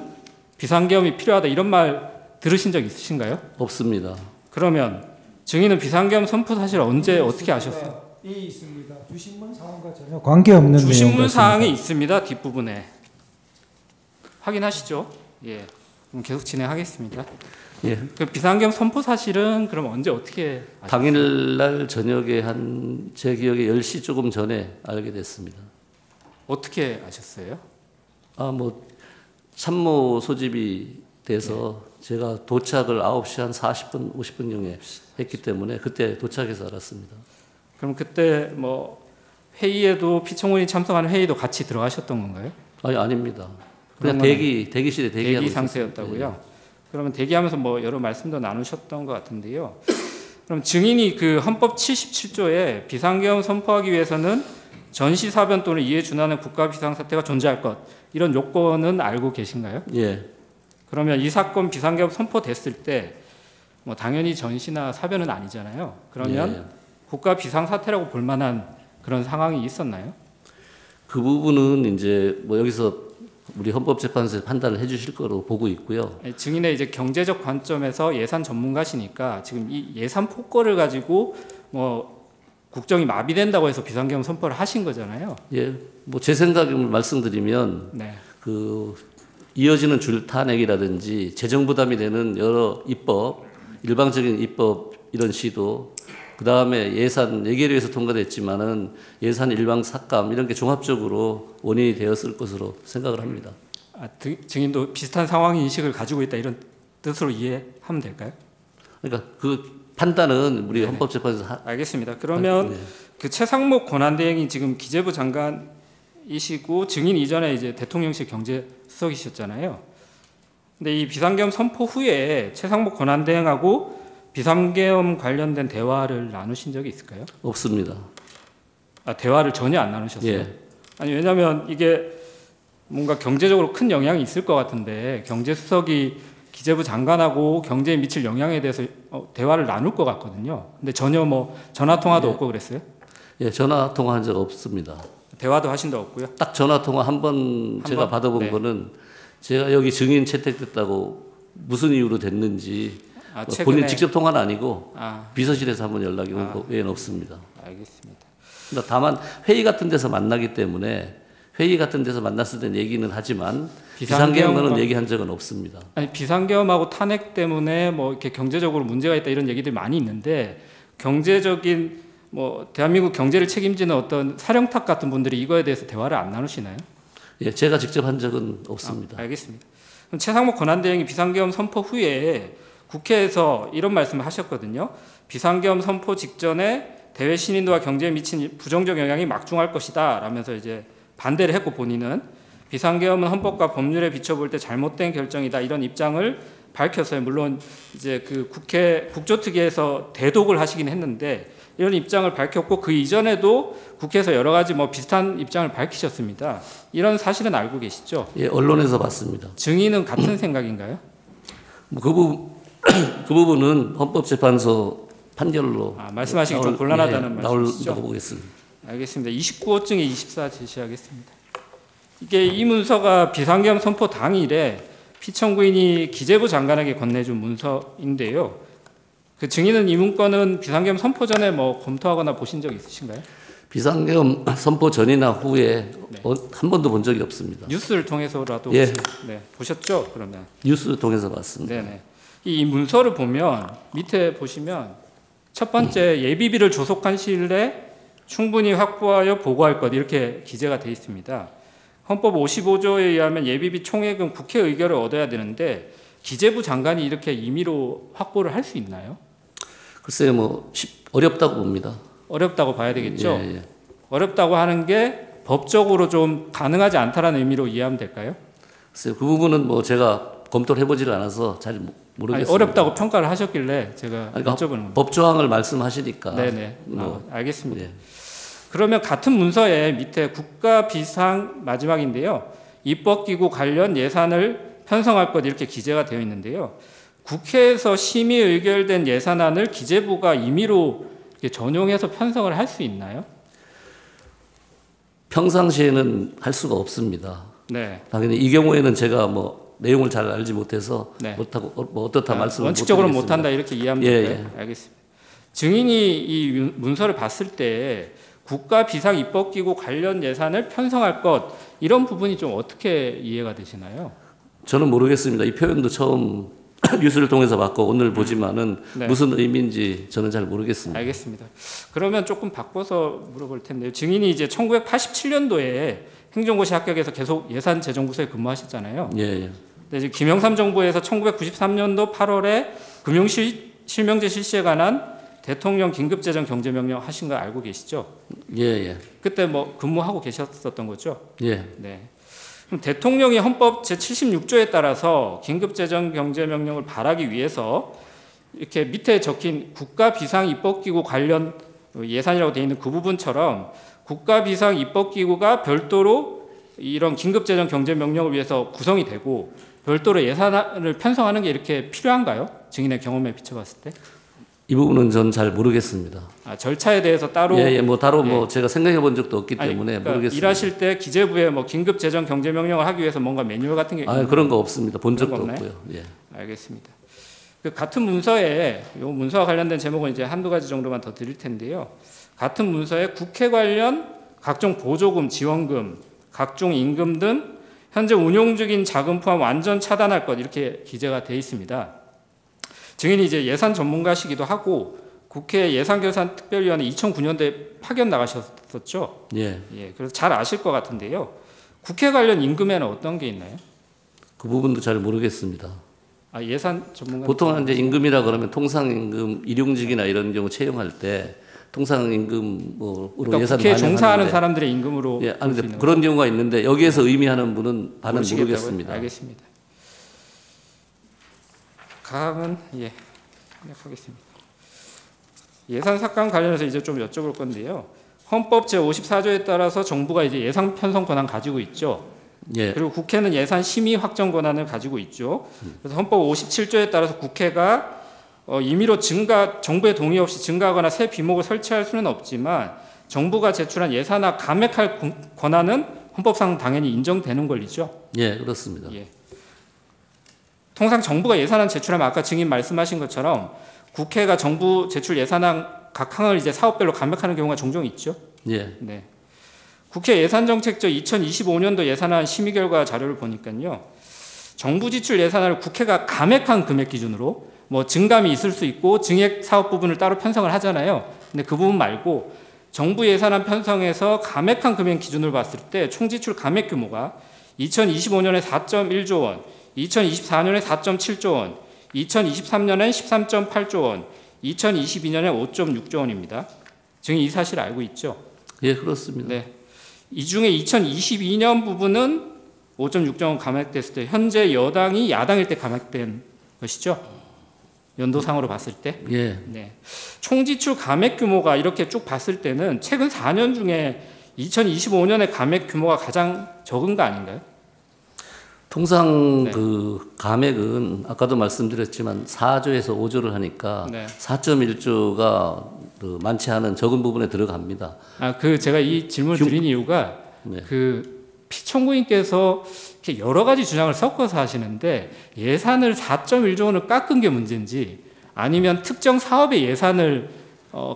비상계엄이 필요하다 이런 말 들으신 적 있으신가요? 없습니다. 그러면 증인은 비상계엄 선포 사실 언제 어떻게 아셨어요? 이 있습니다. 주신문 사항과 전혀 관계없는 내용 주신문 같습니다. 사항이 있습니다. 뒷부분에 확인하시죠. 예. 그럼 계속 진행하겠습니다. 예. 그 비상계엄 선포 사실은 그럼 언제 어떻게 아셨어요? 당일날 저녁에 한 제 기억에 10시 조금 전에 알게 됐습니다. 어떻게 아셨어요? 뭐 참모 소집이 돼서 제가 도착을 9시 한 40분, 50분경에 했기 때문에 그때 도착해서 알았습니다. 그럼 그때 뭐 회의에도 피청군이 참석하는 회의도 같이 들어가셨던 건가요? 아니, 아닙니다. 그냥 그러면 대기실에 대기하고 대기 있었어요. 상태였다고요? 그러면 대기하면서 뭐 여러 말씀도 나누셨던 것 같은데요. 그럼 증인이 그 헌법 77조에 비상계엄 선포하기 위해서는 전시사변 또는 이에 준하는 국가 비상사태가 존재할 것 이런 요건은 알고 계신가요? 예. 그러면 이 사건 비상계엄 선포됐을 때 뭐 당연히 전시나 사변은 아니잖아요. 그러면 예. 국가 비상사태라고 볼 만한 그런 상황이 있었나요? 그 부분은 이제 뭐 여기서 우리 헌법재판소에서 판단을 해주실 거로 보고 있고요. 증인의 이제 경제적 관점에서 예산 전문가시니까 지금 이 예산 폭거를 가지고 뭐 국정이 마비된다고 해서 비상계엄 선포를 하신 거잖아요. 예. 뭐 제 생각을 말씀드리면 네. 그 이어지는 줄탄핵이라든지 재정 부담이 되는 여러 입법, 일방적인 입법 이런 시도, 그 다음에 예산 예결위에서 통과됐지만은 예산 일방 삭감 이런 게 종합적으로 원인이 되었을 것으로 생각을 합니다. 증인도 비슷한 상황 인식을 가지고 있다 이런 뜻으로 이해하면 될까요? 그러니까 그 판단은 우리 네네. 헌법재판소에서 알겠습니다. 그러면 네. 그 최상목 권한대행이 지금 기재부 장관이시고 증인 이전에 이제 대통령실 경제수석이셨잖아요. 근데 이 비상계엄 선포 후에 최상목 권한대행하고 비상계엄 관련된 대화를 나누신 적이 있을까요? 없습니다. 대화를 전혀 안 나누셨어요? 예. 아니 왜냐하면 이게 뭔가 경제적으로 큰 영향이 있을 것 같은데 경제수석이 기재부 장관하고 경제에 미칠 영향에 대해서 대화를 나눌 것 같거든요. 근데 전혀 뭐 전화 통화도 없고 그랬어요? 예, 전화 통화한 적 없습니다. 대화도 하신 적 없고요. 딱 전화 통화 한 번 제가 번? 받아본 네. 거는 제가 여기 증인 채택됐다고 무슨 이유로 됐는지 본인 최근에 직접 통화는 아니고 아, 비서실에서 한번 연락이 온 거 외에는 없습니다. 알겠습니다. 그러니까 다만 회의 같은 데서 만나기 때문에 회의 같은 데서 만났을 땐 얘기는 하지만 비상계엄과는 얘기한 적은 없습니다. 아니 비상계엄하고 탄핵 때문에 뭐 이렇게 경제적으로 문제가 있다 이런 얘기들이 많이 있는데 경제적인 뭐 대한민국 경제를 책임지는 어떤 사령탑 같은 분들이 이거에 대해서 대화를 안 나누시나요? 예, 제가 직접 한 적은 없습니다. 알겠습니다. 그럼 최상목 권한대행이 비상계엄 선포 후에 국회에서 이런 말씀을 하셨거든요. 비상계엄 선포 직전에 대외 신인도와 경제에 미친 부정적 영향이 막중할 것이다 라면서 이제 반대를 했고 본인은 비상계엄은 헌법과 법률에 비춰볼 때 잘못된 결정이다 이런 입장을 밝혔어요. 물론 이제 그 국회 국조특위에서 대독을 하시긴 했는데 이런 입장을 밝혔고 그 이전에도 국회에서 여러 가지 뭐 비슷한 입장을 밝히셨습니다. 이런 사실은 알고 계시죠? 예, 언론에서 봤습니다. 증인은 같은 생각인가요? 그 부분은 헌법재판소 판결로 말씀하시기 좀 곤란하다는 말씀이시죠? 나올다고 보겠습니다. 알겠습니다. 29호증에 24 제시하겠습니다. 이게 이 문서가 비상계엄 선포 당일에 피청구인이 기재부 장관에게 건네준 문서인데요. 그 증인은 이 문건은 비상계엄 선포 전에 뭐 검토하거나 보신 적 있으신가요? 비상계엄 선포 전이나 후에 네. 한 번도 본 적이 없습니다. 뉴스를 통해서라도 예. 혹시, 네, 보셨죠? 그러면 뉴스 통해서 봤습니다. 네네. 이 문서를 보면 밑에 보시면 첫 번째 예비비를 조속한 시일 내에 충분히 확보하여 보고할 것 이렇게 기재가 되어 있습니다. 헌법 55조에 의하면 예비비 총액은 국회 의결을 얻어야 되는데 기재부 장관이 이렇게 임의로 확보를 할 수 있나요? 글쎄요, 어렵다고 봅니다. 어렵다고 봐야 되겠죠. 예, 예. 어렵다고 하는 게 법적으로 좀 가능하지 않다라는 의미로 이해하면 될까요? 글쎄요, 그 부분은 제가 검토를 해보지를 않아서 잘 모르겠습니다. 아니, 어렵다고 평가를 하셨길래 제가 그러니까 여쭤보는 겁니다. 법 조항을 말씀하시니까. 네네. 알겠습니다. 예. 그러면 같은 문서에 밑에 국가 비상 마지막인데요. 입법기구 관련 예산을 편성할 것 이렇게 기재가 되어 있는데요. 국회에서 심의 의결된 예산안을 기재부가 임의로 이렇게 전용해서 편성을 할 수 있나요? 평상시에는 할 수가 없습니다. 네. 당연히 이 경우에는 제가 내용을 잘 알지 못해서 네. 못하고 어떻다 말씀을 원칙적으로 못 못한다 이렇게 이해하면 예, 될까요? 알겠습니다. 증인이 이 문서를 봤을 때 국가 비상 입법기구 관련 예산을 편성할 것 이런 부분이 좀 어떻게 이해가 되시나요? 저는 모르겠습니다. 이 표현도 처음 뉴스를 통해서 봤고 오늘 보지만은 네. 무슨 의미인지 저는 잘 모르겠습니다. 알겠습니다. 그러면 조금 바꿔서 물어볼 텐데요. 증인이 이제 1987년도에 행정고시 합격해서 계속 예산재정부서에 근무하셨잖아요. 예, 예. 근데 이제 김영삼 정부에서 1993년도 8월에 금융실명제 실시에 관한 대통령 긴급재정 경제명령 하신 거 알고 계시죠? 예, 예. 그때 뭐 근무하고 계셨었던 거죠? 예. 네. 그럼 대통령이 헌법 제76조에 따라서 긴급재정 경제명령을 발하기 위해서 이렇게 밑에 적힌 국가비상입법기구 관련 예산이라고 되어 있는 그 부분처럼 국가비상입법기구가 별도로 이런 긴급재정 경제명령을 위해서 구성이 되고 별도로 예산을 편성하는 게 이렇게 필요한가요? 증인의 경험에 비춰봤을 때? 이 부분은 전 잘 모르겠습니다. 아, 절차에 대해서 따로 예, 예. 뭐 따로 예. 뭐 제가 생각해 본 적도 없기 아니, 때문에 그러니까 모르겠습니다. 일하실 때 기재부에 뭐 긴급재정 경제명령을 하기 위해서 뭔가 매뉴얼 같은 게 아, 그런 거 없습니다. 본 그런 적도 거 없나요? 없고요. 예. 알겠습니다. 그 같은 문서에 이 문서와 관련된 제목은 이제 한두 가지 정도만 더 드릴 텐데요. 같은 문서에 국회 관련 각종 보조금, 지원금, 각종 임금 등 현재 운용 중인 자금 포함 완전 차단할 것 이렇게 기재가 되어 있습니다. 증인이 이제 예산 전문가시기도 하고 국회 예산결산특별위원회 2009년도에 파견 나가셨었죠. 예. 예, 그래서 잘 아실 것 같은데요. 국회 관련 임금에는 어떤 게 있나요? 그 부분도 잘 모르겠습니다. 아, 예산 전문가 보통 이제 임금이라 그러면 통상임금, 일용직이나 이런 경우 채용할 때 통상임금으로 그러니까 예산 국회에 종사하는 반영하는데 사람들의 임금으로 예, 볼 수 아니 있는 그런 경우가 있는데 여기에서 의미하는 분은 반은 모르시겠다고요? 모르겠습니다. 알겠습니다. 가은 예, 생각하겠습니다. 예산 삭감 관련해서 이제 좀 여쭤볼 건데요. 헌법 제54조에 따라서 정부가 이제 예산 편성 권한 가지고 있죠. 예. 그리고 국회는 예산 심의 확정 권한을 가지고 있죠. 그래서 헌법 57조에 따라서 국회가 임의로 정부의 동의 없이 증가하거나 새 비목을 설치할 수는 없지만 정부가 제출한 예산안 감액할 권한은 헌법상 당연히 인정되는 권리죠. 예, 그렇습니다. 예. 통상 정부가 예산안 제출하면 아까 증인 말씀하신 것처럼 국회가 정부 제출 예산안 각 항을 이제 사업별로 감액하는 경우가 종종 있죠. 예. 네. 국회 예산정책조 2025년도 예산안 심의 결과 자료를 보니까요. 정부 지출 예산안을 국회가 감액한 금액 기준으로 뭐 증감이 있을 수 있고 증액 사업 부분을 따로 편성을 하잖아요. 근데 그 부분 말고 정부 예산안 편성에서 감액한 금액 기준으로 봤을 때 총지출 감액 규모가 2025년에 4.1조 원, 2024년에 4.7조 원, 2023년엔 13.8조 원, 2022년에 5.6조 원입니다. 증인 이 사실 알고 있죠? 예, 그렇습니다. 네. 이 중에 2022년 부분은 5.6조 원 감액됐을 때 현재 여당이 야당일 때 감액된 것이죠. 연도상으로 봤을 때. 예. 네. 총지출 감액 규모가 이렇게 쭉 봤을 때는 최근 4년 중에 2025년의 감액 규모가 가장 적은 거 아닌가요? 통상 네. 그 감액은 아까도 말씀드렸지만 4조에서 5조를 하니까 네. 4.1조가 그 많지 않은 적은 부분에 들어갑니다. 아, 그 제가 이 질문을 드린 이유가 네. 그 피청구인께서 이렇게 여러 가지 주장을 섞어서 하시는데 예산을 4.1조 원을 깎은 게 문제인지 아니면 특정 사업의 예산을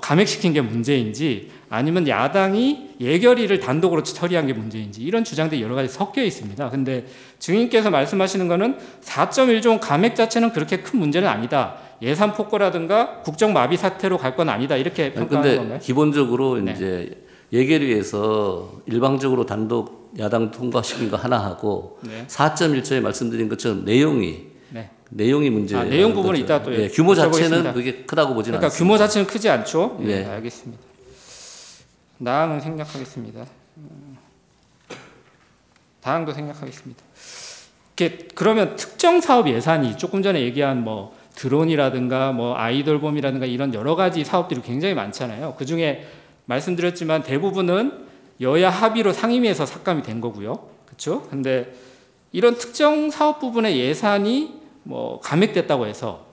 감액시킨 게 문제인지 아니면 야당이 예결위를 단독으로 처리한 게 문제인지 이런 주장들이 여러 가지 섞여 있습니다. 근데 증인께서 말씀하시는 거는 4.1조 원 감액 자체는 그렇게 큰 문제는 아니다. 예산 폭거라든가 국정 마비 사태로 갈 건 아니다. 이렇게 평가하는 근데 건가요? 기본적으로 네. 이제 예결위에서 일방적으로 단독 야당 통과시킨 거 하나 하고 네. 4.1조에 말씀드린 것처럼 내용이 문제. 내용 부분은 이따 또 예, 규모 자체는 여쭤보겠습니다. 그게 크다고 보지는 그러니까 않습니다. 규모 자체는 크지 않죠. 네. 네, 알겠습니다. 다음은 생략하겠습니다. 다음도 생략하겠습니다. 그러면 특정 사업 예산이 조금 전에 얘기한 뭐 드론이라든가 뭐 아이돌봄이라든가 이런 여러 가지 사업들이 굉장히 많잖아요. 그 중에 말씀드렸지만 대부분은 여야 합의로 상임위에서 삭감이 된 거고요. 그렇죠? 근데 이런 특정 사업 부분의 예산이 뭐 감액됐다고 해서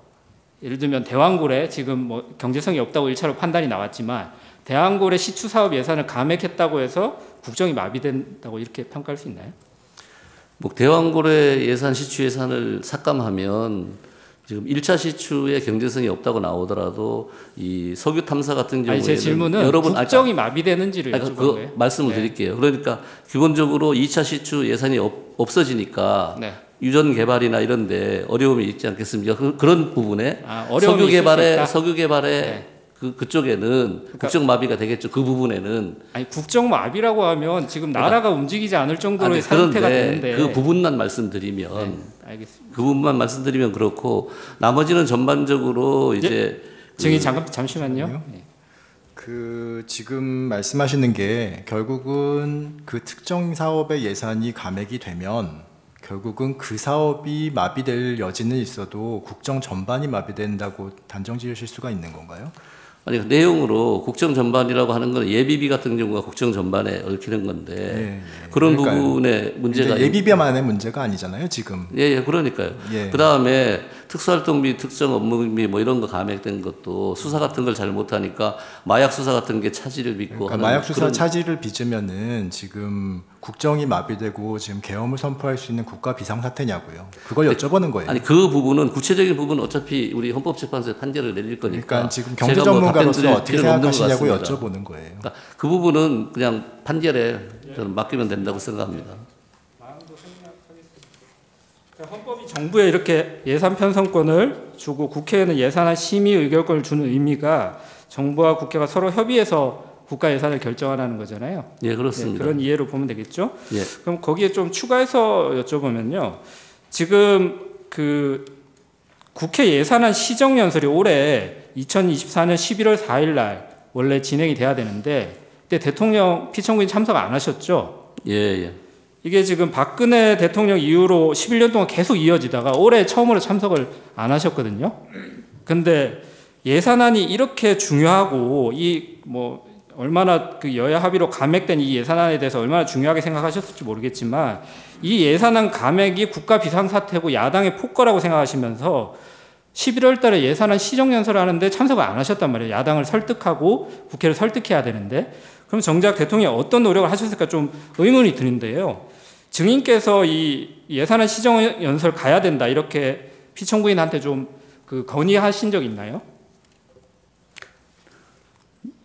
예를 들면 대왕고래 지금 뭐 경제성이 없다고 1차로 판단이 나왔지만 대왕고래 시추 사업 예산을 감액했다고 해서 국정이 마비된다고 이렇게 평가할 수 있나요? 뭐 대왕고래 예산 시추 예산을 삭감하면 지금 1차 시추에 경제성이 없다고 나오더라도 이 석유 탐사 같은 경우에는 아니 제 질문은 국정이 마비되는지를 여쭤본 거예요. 말씀을 드릴게요. 그러니까 기본적으로 2차 시추 예산이 없어지니까 네. 유전 개발이나 이런데 어려움이 있지 않겠습니까? 그런 부분에 어려움이 석유 개발에 네. 그쪽에는 국정 마비가 되겠죠. 그 부분에는 아니 국정 마비라고 하면 지금 나라가 움직이지 않을 정도로의 상태가 되는데 그 부분만 말씀드리면 알겠습니다. 그 부분만 말씀드리면 그렇고 나머지는 전반적으로 이제 증인 잠시만요. 네. 그 지금 말씀하시는 게 결국은 그 특정 사업의 예산이 감액이 되면 결국은 그 사업이 마비될 여지는 있어도 국정 전반이 마비된다고 단정 지으실 수가 있는 건가요? 아니 내용으로 국정 전반이라고 하는 건 예비비 같은 경우가 국정 전반에 얽히는 건데 그런 그러니까요. 부분에 문제가 예비비만의 문제가 아니잖아요 지금. 그러니까요. 그 다음에 특수활동비, 특정 업무비 뭐 이런 거 감액된 것도 수사 같은 걸 잘 못하니까 마약 수사 같은 게 차질을 빚고 그러니까 마약 수사 차질을 빚으면은 지금 국정이 마비되고 지금 계엄을 선포할 수 있는 국가 비상사태냐고요. 그걸 여쭤보는 거예요. 아니 그 부분은 구체적인 부분은 어차피 우리 헌법재판소에 판결을 내릴 거니까. 그러니까 지금 경제 전문가로서 어떻게 생각하시냐고 여쭤보는 거예요. 그러니까 그 부분은 그냥 판결에 저는 맡기면 된다고 생각합니다. 헌법이 정부에 이렇게 예산 편성권을 주고 국회에는 예산안 심의 의결권을 주는 의미가 정부와 국회가 서로 협의해서 국가 예산을 결정하라는 거잖아요. 예, 그렇습니다. 그런 이해로 보면 되겠죠. 예. 그럼 거기에 좀 추가해서 여쭤보면요. 지금 그 국회 예산안 시정연설이 올해 2024년 11월 4일 날 원래 진행이 돼야 되는데 그때 대통령 피청구인 참석 안 하셨죠? 예. 이게 지금 박근혜 대통령 이후로 11년 동안 계속 이어지다가 올해 처음으로 참석을 안 하셨거든요. 근데 예산안이 이렇게 중요하고 이 뭐 얼마나 그 여야 합의로 감액된 이 예산안에 대해서 얼마나 중요하게 생각하셨을지 모르겠지만 이 예산안 감액이 국가 비상사태고 야당의 폭거라고 생각하시면서 11월 달에 예산안 시정연설을 하는데 참석을 안 하셨단 말이에요. 야당을 설득하고 국회를 설득해야 되는데 그럼 정작 대통령이 어떤 노력을 하셨을까 좀 의문이 드는데요. 증인께서 이 예산안 시정연설 가야 된다 이렇게 피청구인한테 좀 그 건의하신 적 있나요?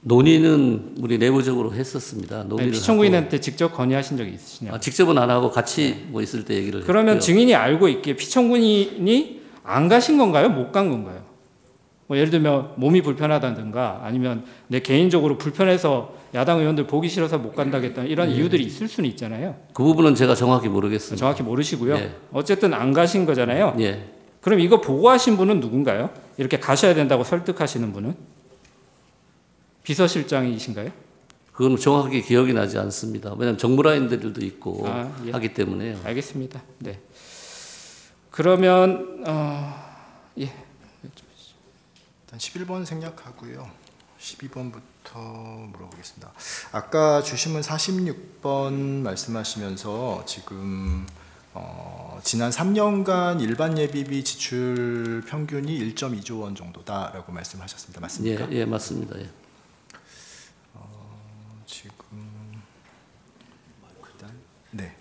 논의는 우리 내부적으로 했었습니다. 아니, 피청구인한테 직접 건의하신 적이 있으시냐고. 직접은 안 하고 같이 뭐 있을 때 얘기를 그러면 했고요. 증인이 알고 있기에 피청구인이 안 가신 건가요? 못 간 건가요? 뭐 예를 들면 몸이 불편하다든가 아니면 내 개인적으로 불편해서 야당 의원들 보기 싫어서 못 간다겠다 이런 이유들이 있을 수는 있잖아요. 그 부분은 제가 정확히 모르겠습니다. 정확히 모르시고요. 예. 어쨌든 안 가신 거잖아요. 예. 그럼 이거 보고하신 분은 누군가요? 이렇게 가셔야 된다고 설득하시는 분은? 비서실장이신가요? 그건 정확하게 기억이 나지 않습니다. 왜냐하면 정무라인들도 있고 예. 하기 때문에요. 알겠습니다. 네. 그러면 예. 일단 11번 생략하고요. 12번부터 물어보겠습니다. 아까 주신문 46번 말씀하시면서 지금 지난 3년간 일반 예비비 지출 평균이 1.2조 원 정도다라고 말씀하셨습니다. 맞습니까? 예, 맞습니다. 예. 지금 네.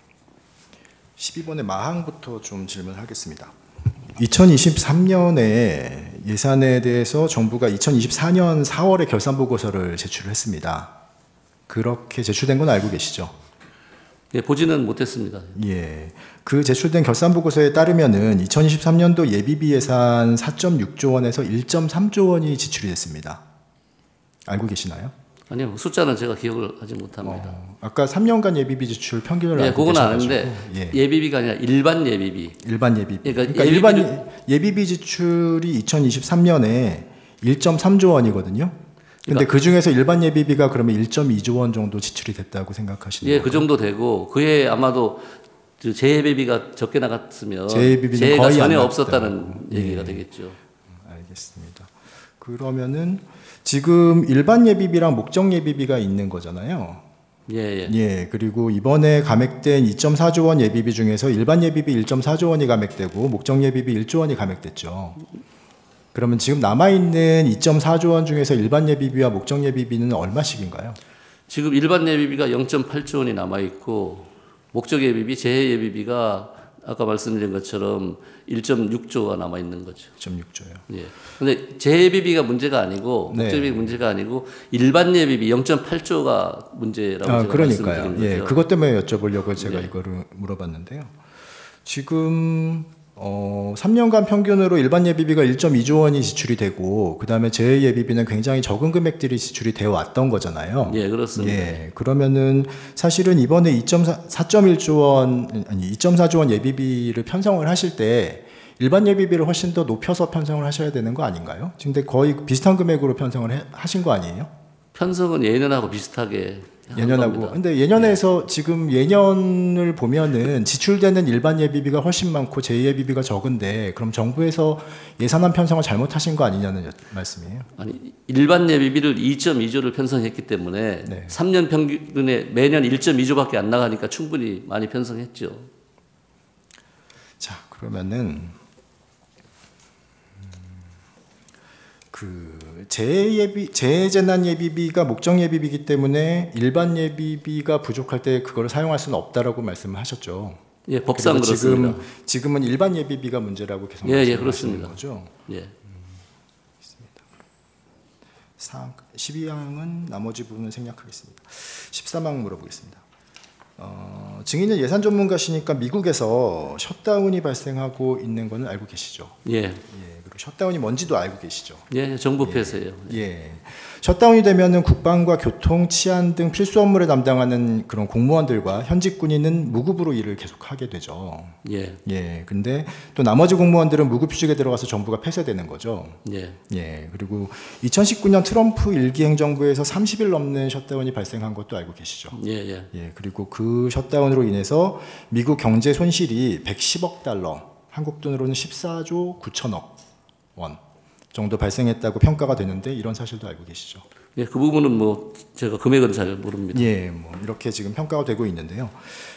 12번의 마항부터 좀 질문하겠습니다. 2023년에 예산에 대해서 정부가 2024년 4월에 결산 보고서를 제출했습니다. 그렇게 제출된 건 알고 계시죠? 예, 보지는 못했습니다. 예. 그 제출된 결산 보고서에 따르면은 2023년도 예비비 예산 4.6조 원에서 1.3조 원이 지출이 됐습니다. 알고 계시나요? 아니요, 숫자는 제가 기억을 하지 못합니다. 아까 3년간 예비비 지출 평균을 예, 알고 그건 계셔가지고. 아는데 예. 예비비가 아니라 일반 예비비. 일반 예비비. 그러니까 일반 예비비 지출이 2023년에 1.3조 원이거든요. 근데 그 중에서 일반 예비비가 그러면 1.2조 원 정도 지출이 됐다고 생각하시는 예, 건가요? 그 정도 되고 그에 아마도 재예비비가 적게 나갔으면 재예비비는 재해가 거의 전혀 안 없었다는 나갔다고. 얘기가 예. 되겠죠. 알겠습니다. 그러면은 지금 일반 예비비랑 목적 예비비가 있는 거잖아요. 예. 예, 그리고 이번에 감액된 2.4조 원 예비비 중에서 일반 예비비 1.4조 원이 감액되고 목적 예비비 1조 원이 감액됐죠. 그러면 지금 남아있는 2.4조 원 중에서 일반 예비비와 목적 예비비는 얼마씩인가요? 지금 일반 예비비가 0.8조 원이 남아 있고 목적 예비비, 재해 예비비가 아까 말씀드린 것처럼 1.6조가 남아 있는 거죠. 1.6조요. 예. 근데 재예비비가 문제가 아니고 네. 국제예비 문제가 아니고 일반 예비비 0.8조가 문제라고 제가 그러니까요. 말씀드린 예, 거죠. 그것 때문에 여쭤보려고 제가 네. 이거를 물어봤는데요. 지금 3년간 평균으로 일반 예비비가 1.2조 원이 지출이 되고 그다음에 재해 예비비는 굉장히 적은 금액들이 지출이 되어 왔던 거잖아요. 예, 그렇습니다. 예, 그러면은 사실은 이번에 4.1조 원 아니 2.4조 원 예비비를 편성을 하실 때 일반 예비비를 훨씬 더 높여서 편성을 하셔야 되는 거 아닌가요? 근데 거의 비슷한 금액으로 편성을 하신 거 아니에요? 편성은 예년하고 비슷하게 한 예년하고. 겁니다. 근데 예년에서 지금 예년을 보면은 지출되는 일반 예비비가 훨씬 많고 재예비비가 적은데 그럼 정부에서 예산안 편성을 잘못하신 거 아니냐는 말씀이에요. 아니 일반 예비비를 2.2조를 편성했기 때문에 네. 3년 평균에 매년 1.2조밖에 안 나가니까 충분히 많이 편성했죠. 자, 그러면은 그 재재난 예비비가 목적 예비비이기 때문에 일반 예비비가 부족할 때 그걸 사용할 수는 없다라고 말씀을 하셨죠. 예, 법상 그리고 그렇습니다. 지금은 일반 예비비가 문제라고 계속 예, 말씀하시는 그렇습니다. 거죠. 예. 12항은 나머지 부분은 생략하겠습니다. 13항 물어보겠습니다. 증인은 예산 전문가시니까 미국에서 셧다운이 발생하고 있는 거는 알고 계시죠? 예. 예, 그리고 셧다운이 뭔지도 알고 계시죠? 예, 정부 폐쇄예요. 예. 셧다운이 되면은 국방과 교통, 치안 등 필수 업무를 담당하는 그런 공무원들과 현직 군인은 무급으로 일을 계속하게 되죠. 예. 예. 근데 또 나머지 공무원들은 무급휴직에 들어가서 정부가 폐쇄되는 거죠. 예. 예. 그리고 2019년 트럼프 1기 행정부에서 30일 넘는 셧다운이 발생한 것도 알고 계시죠. 예, 예. 예. 그리고 그 셧다운으로 인해서 미국 경제 손실이 110억 달러, 한국 돈으로는 14조 9천억 원 정도 발생했다고 평가가 되는데 이런 사실도 알고 계시죠? 예, 그 부분은 뭐 제가 금액은 잘 모릅니다. 예, 뭐 이렇게 지금 평가가 되고 있는데요.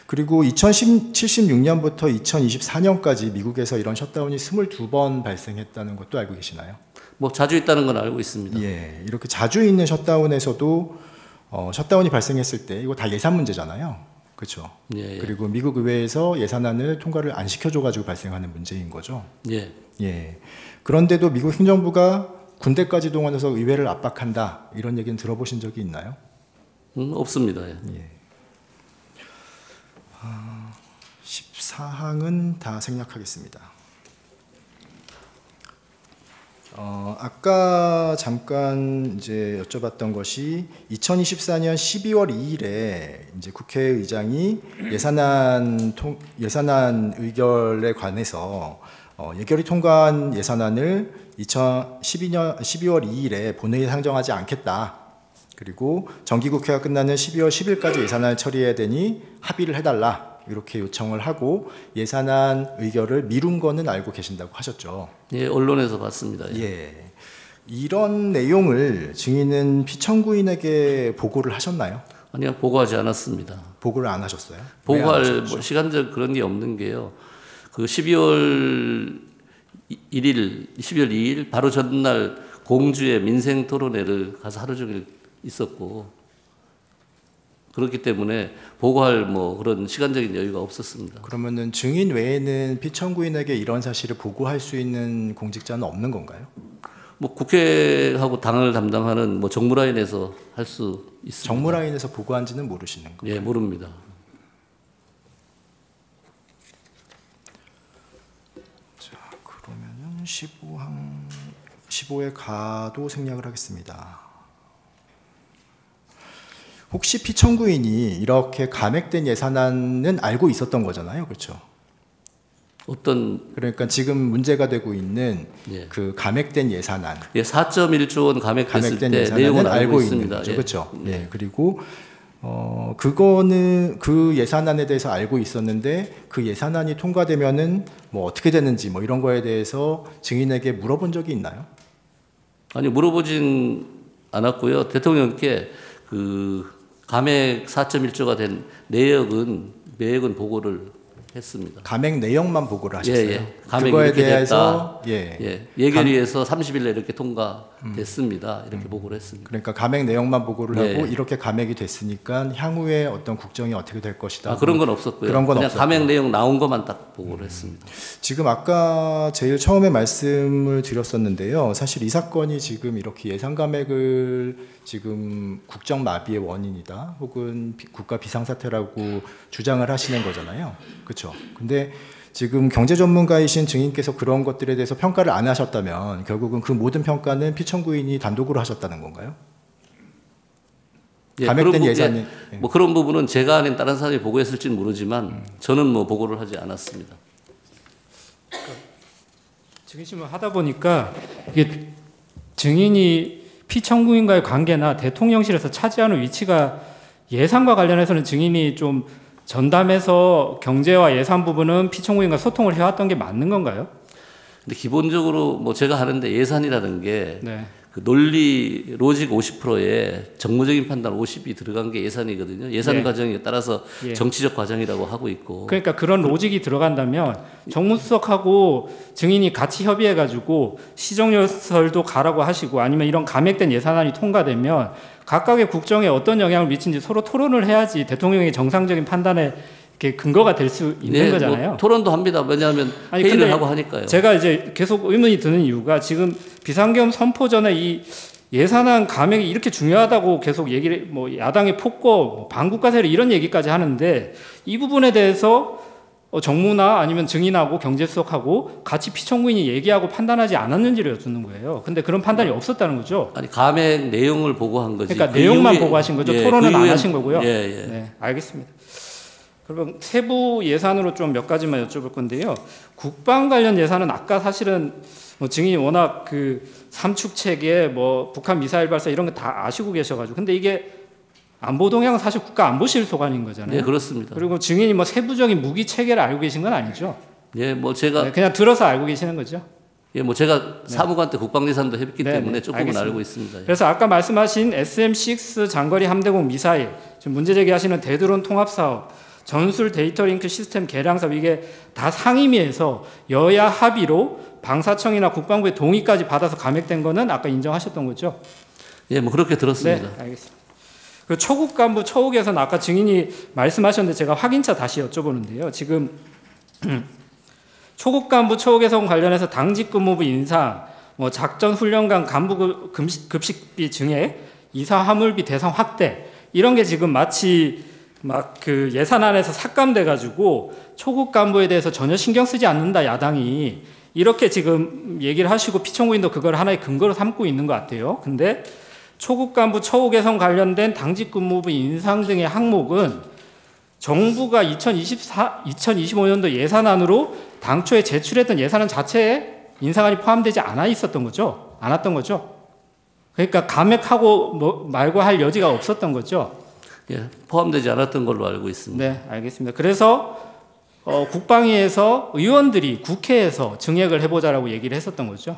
그리고 2076년부터 2024년까지 미국에서 이런 셧다운이 22번 발생했다는 것도 알고 계시나요? 뭐 자주 있다는 건 알고 있습니다. 예, 이렇게 자주 있는 셧다운에서도 셧다운이 발생했을 때 이거 다 예산 문제잖아요. 그렇죠? 예, 예. 그리고 미국 의회에서 예산안을 통과를 안 시켜줘가지고 발생하는 문제인 거죠. 예. 예. 그런데도 미국 행정부가 군대까지 동원해서 의회를 압박한다 이런 얘기는 들어보신 적이 있나요? 없습니다. 예. 예. 14항은 다 생략하겠습니다. 아까 잠깐 이제 여쭤봤던 것이 2024년 12월 2일에 이제 국회의장이 예산안 의결에 관해서 예결위 통과한 예산안을 2012년 12월 2일에 본회의에 상정하지 않겠다. 그리고 정기국회가 끝나는 12월 10일까지 예산안을 처리해야 되니 합의를 해달라. 이렇게 요청을 하고 예산안 의결을 미룬 거는 알고 계신다고 하셨죠. 예, 언론에서 봤습니다. 예. 예. 이런 내용을 증인은 피청구인에게 보고를 하셨나요? 아니요, 보고하지 않았습니다. 보고를 안 하셨어요? 왜안 보고할 하셨죠? 뭐 시간적 그런 게 없는 게요. 그 12월 1일, 12월 2일 바로 전날 공주의 민생 토론회를 가서 하루 종일 있었고 그렇기 때문에 보고할 뭐 그런 시간적인 여유가 없었습니다. 그러면은 증인 외에는 피청구인에게 이런 사실을 보고할 수 있는 공직자는 없는 건가요? 뭐 국회하고 당을 담당하는 뭐 정무라인에서 할 수 있습니다. 정무라인에서 보고한지는 모르시는 거예요? 예, 모릅니다. 자, 그러면은 15에 가도 생략을 하겠습니다. 혹시 피청구인이 이렇게 감액된 예산안은 알고 있었던 거잖아요, 그렇죠? 어떤 그러니까 지금 문제가 되고 있는 예. 그 감액된 예산안, 예, 4.1조 원 감액됐을 감액된 때 예산안은 내용은 알고 있는 있습니다. 거죠, 예. 그렇죠? 예, 그리고 그거는 그 예산안에 대해서 알고 있었는데 그 예산안이 통과되면은 뭐 어떻게 되는지 뭐 이런 거에 대해서 증인에게 물어본 적이 있나요? 아니 물어보진 않았고요. 대통령께 그 감액 4.1조가 된 내역은 보고를 했습니다. 감액 내용만 보고를 하셨어요. 예, 예. 감액이 그거에 이렇게 대해서 됐다. 예. 예결위에서 30일 내에 이렇게 통과했다. 됐습니다. 이렇게 보고를 했습니다. 그러니까 감액 내용만 보고를 네. 하고 이렇게 감액이 됐으니까 향후에 어떤 국정이 어떻게 될 것이다. 그런 건 없었고요. 그런 건 그냥 없었고요. 감액 내용 나온 것만 딱 보고를 했습니다. 지금 아까 제일 처음에 말씀을 드렸었는데요. 사실 이 사건이 지금 이렇게 예산 감액을 지금 국정 마비의 원인이다, 혹은 국가 비상사태라고 주장을 하시는 거잖아요. 그렇죠? 근데 지금 경제 전문가이신 증인께서 그런 것들에 대해서 평가를 안 하셨다면 결국은 그 모든 평가는 피청구인이 단독으로 하셨다는 건가요? 감액된 예산이 뭐 그런 부분은 제가 아닌 다른 사람이 보고했을지는 모르지만 저는 뭐 보고를 하지 않았습니다. 증인심을 하다 보니까 이게 증인이 피청구인과의 관계나 대통령실에서 차지하는 위치가 예산과 관련해서는 증인이 좀 전담해서 경제와 예산 부분은 피청구인과 소통을 해왔던 게 맞는 건가요? 근데 기본적으로 뭐 제가 하는데 예산이라는 게 네. 그 논리 로직 50%에 정무적인 판단 50이 들어간 게 예산이거든요. 예산 예. 과정에 따라서 예. 정치적 과정이라고 하고 있고. 그러니까 그런 로직이 들어간다면 정무수석하고 증인이 같이 협의해가지고 시정연설도 가라고 하시고, 아니면 이런 감액된 예산안이 통과되면 각각의 국정에 어떤 영향을 미친지 서로 토론을 해야지 대통령의 정상적인 판단에 이렇게 근거가 될 수 있는 네, 거잖아요. 뭐 토론도 합니다. 왜냐하면 아니, 회의를 근데 하고 하니까요. 제가 이제 계속 의문이 드는 이유가, 지금 비상계엄 선포 전에 이 예산안 감액이 이렇게 중요하다고 계속 얘기를, 뭐 야당의 폭거, 반국가 세력 이런 얘기까지 하는데, 이 부분에 대해서 정무나 아니면 증인하고 경제수석하고 같이 피청구인이 얘기하고 판단하지 않았는지를 여쭙는 거예요. 근데 그런 판단이 없었다는 거죠. 아니 감액 내용을 보고한 거지. 그러니까 그 내용만 이후에- 보고하신 거죠. 예, 토론은 그 안 이후엔- 하신 거고요. 예, 예. 네, 알겠습니다. 그럼 세부 예산으로 좀 몇 가지만 여쭤볼 건데요. 국방 관련 예산은 아까 사실은 뭐 증인이 워낙 그 삼축 체계, 뭐 북한 미사일 발사 이런 거 다 아시고 계셔가지고, 근데 이게 안보 동향은 사실 국가 안보실 소관인 거잖아요. 네, 그렇습니다. 그리고 증인이 뭐 세부적인 무기 체계를 알고 계신 건 아니죠. 예, 뭐 제가 네, 그냥 들어서 알고 계시는 거죠. 예, 뭐 제가 사무관 때 국방예산도 했기 네, 때문에 네, 조금은 알겠습니다. 알고 있습니다. 예. 그래서 아까 말씀하신 SM-6 장거리 함대공 미사일, 지금 문제 제기하시는 대드론 통합 사업, 전술 데이터 링크 시스템 개량 사업, 이게 다 상임위에서 여야 합의로 방사청이나 국방부의 동의까지 받아서 감액된 거는 아까 인정하셨던 거죠? 예, 뭐 그렇게 들었습니다. 네, 알겠습니다. 그 초급 간부 초옥에서는 아까 증인이 말씀하셨는데 제가 확인차 다시 여쭤보는데요. 지금 초급 간부 초옥에선 관련해서 당직 근무부 인상, 뭐 작전 훈련관 간부 급식비 증액, 이사 화물비 대상 확대, 이런 게 지금 마치 막 그 예산안에서 삭감돼 가지고 초급 간부에 대해서 전혀 신경 쓰지 않는다 야당이, 이렇게 지금 얘기를 하시고 피청구인도 그걸 하나의 근거로 삼고 있는 것 같아요. 근데 초급 간부 처우 개선 관련된 당직 근무부 인상 등의 항목은 정부가 2025년도 예산안으로 당초에 제출했던 예산안 자체에 인상안이 포함되지 않아 있었던 거죠. 않았던 거죠. 그러니까 감액하고 뭐 말고 할 여지가 없었던 거죠. 예, 포함되지 않았던 걸로 알고 있습니다. 네, 알겠습니다. 그래서 국방위에서 의원들이 국회에서 증액을 해보자라고 얘기를 했었던 거죠.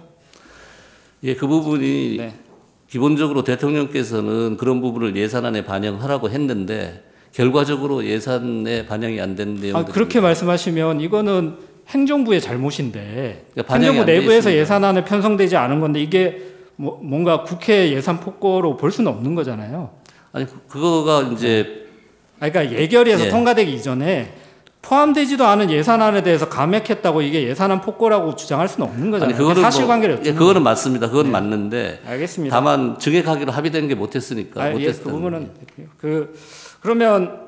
예, 그 부분이 네. 기본적으로 대통령께서는 그런 부분을 예산안에 반영하라고 했는데 결과적으로 예산에 반영이 안 된 내용들. 그렇게 말씀하시면 이거는 행정부의 잘못인데, 그러니까 반영이 행정부 안돼 내부에서 있습니다. 예산안에 편성되지 않은 건데 이게 뭔가 국회 예산 폭거로 볼 수는 없는 거잖아요. 아니 그거가 이제 그러니까 예결위에서 예. 통과되기 이전에 포함되지도 않은 예산안에 대해서 감액했다고 이게 예산안 폭거라고 주장할 수는 없는 거잖아요. 아니 그거는 사실관계를 예, 그거는 맞습니다. 그건 맞는데 알겠습니다. 다만 증액하기로 합의된 게 못했으니까. 예, 그 부분은 그러면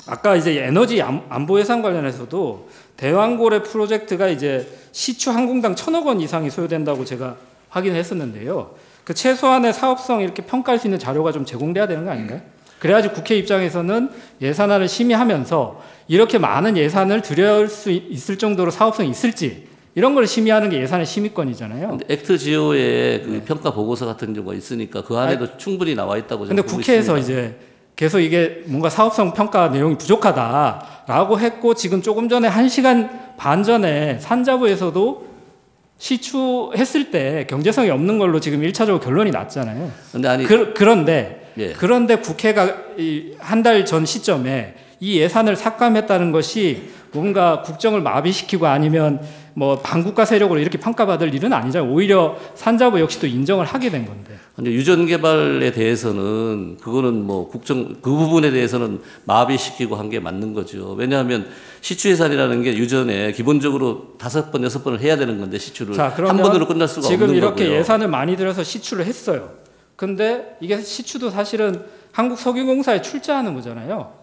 아까 이제 에너지 안보 예산 관련해서도 대왕고래 프로젝트가 이제 시추 항공당 1,000억 원 이상이 소요된다고 제가 확인했었는데요. 그 최소한의 사업성 이렇게 평가할 수 있는 자료가 좀 제공돼야 되는 거 아닌가요? 그래야지 국회 입장에서는 예산안을 심의하면서 이렇게 많은 예산을 들여올 수 있을 정도로 사업성이 있을지 이런 걸 심의하는 게 예산의 심의권이잖아요. 근데 액트 지오에 그 평가 보고서 같은 경우가 있으니까 그 안에도 충분히 나와 있다고 저는 근데 보고 국회에서 있습니다. 이제 계속 이게 뭔가 사업성 평가 내용이 부족하다라고 했고, 지금 조금 전에 1시간 반 전에 산자부에서도 시추했을 때 경제성이 없는 걸로 지금 1차적으로 결론이 났잖아요. 근데 아니 그런데 예. 그런데 국회가 한 달 전 시점에 이 예산을 삭감했다는 것이 뭔가 국정을 마비시키고 아니면 뭐 반국가 세력으로 이렇게 평가받을 일은 아니잖아요. 오히려 산자부 역시도 인정을 하게 된 건데. 유전 개발에 대해서는 그거는 뭐 국정 그 부분에 대해서는 마비시키고 한 게 맞는 거죠. 왜냐하면 시추 예산이라는 게 유전에 기본적으로 5번, 6번을 해야 되는 건데 시추를 자, 한 번으로 끝날 수가 없는 지금 거고요. 이렇게 예산을 많이 들여서 시추를 했어요. 근데 이게 시추도 사실은 한국석유공사에 출자하는 거잖아요.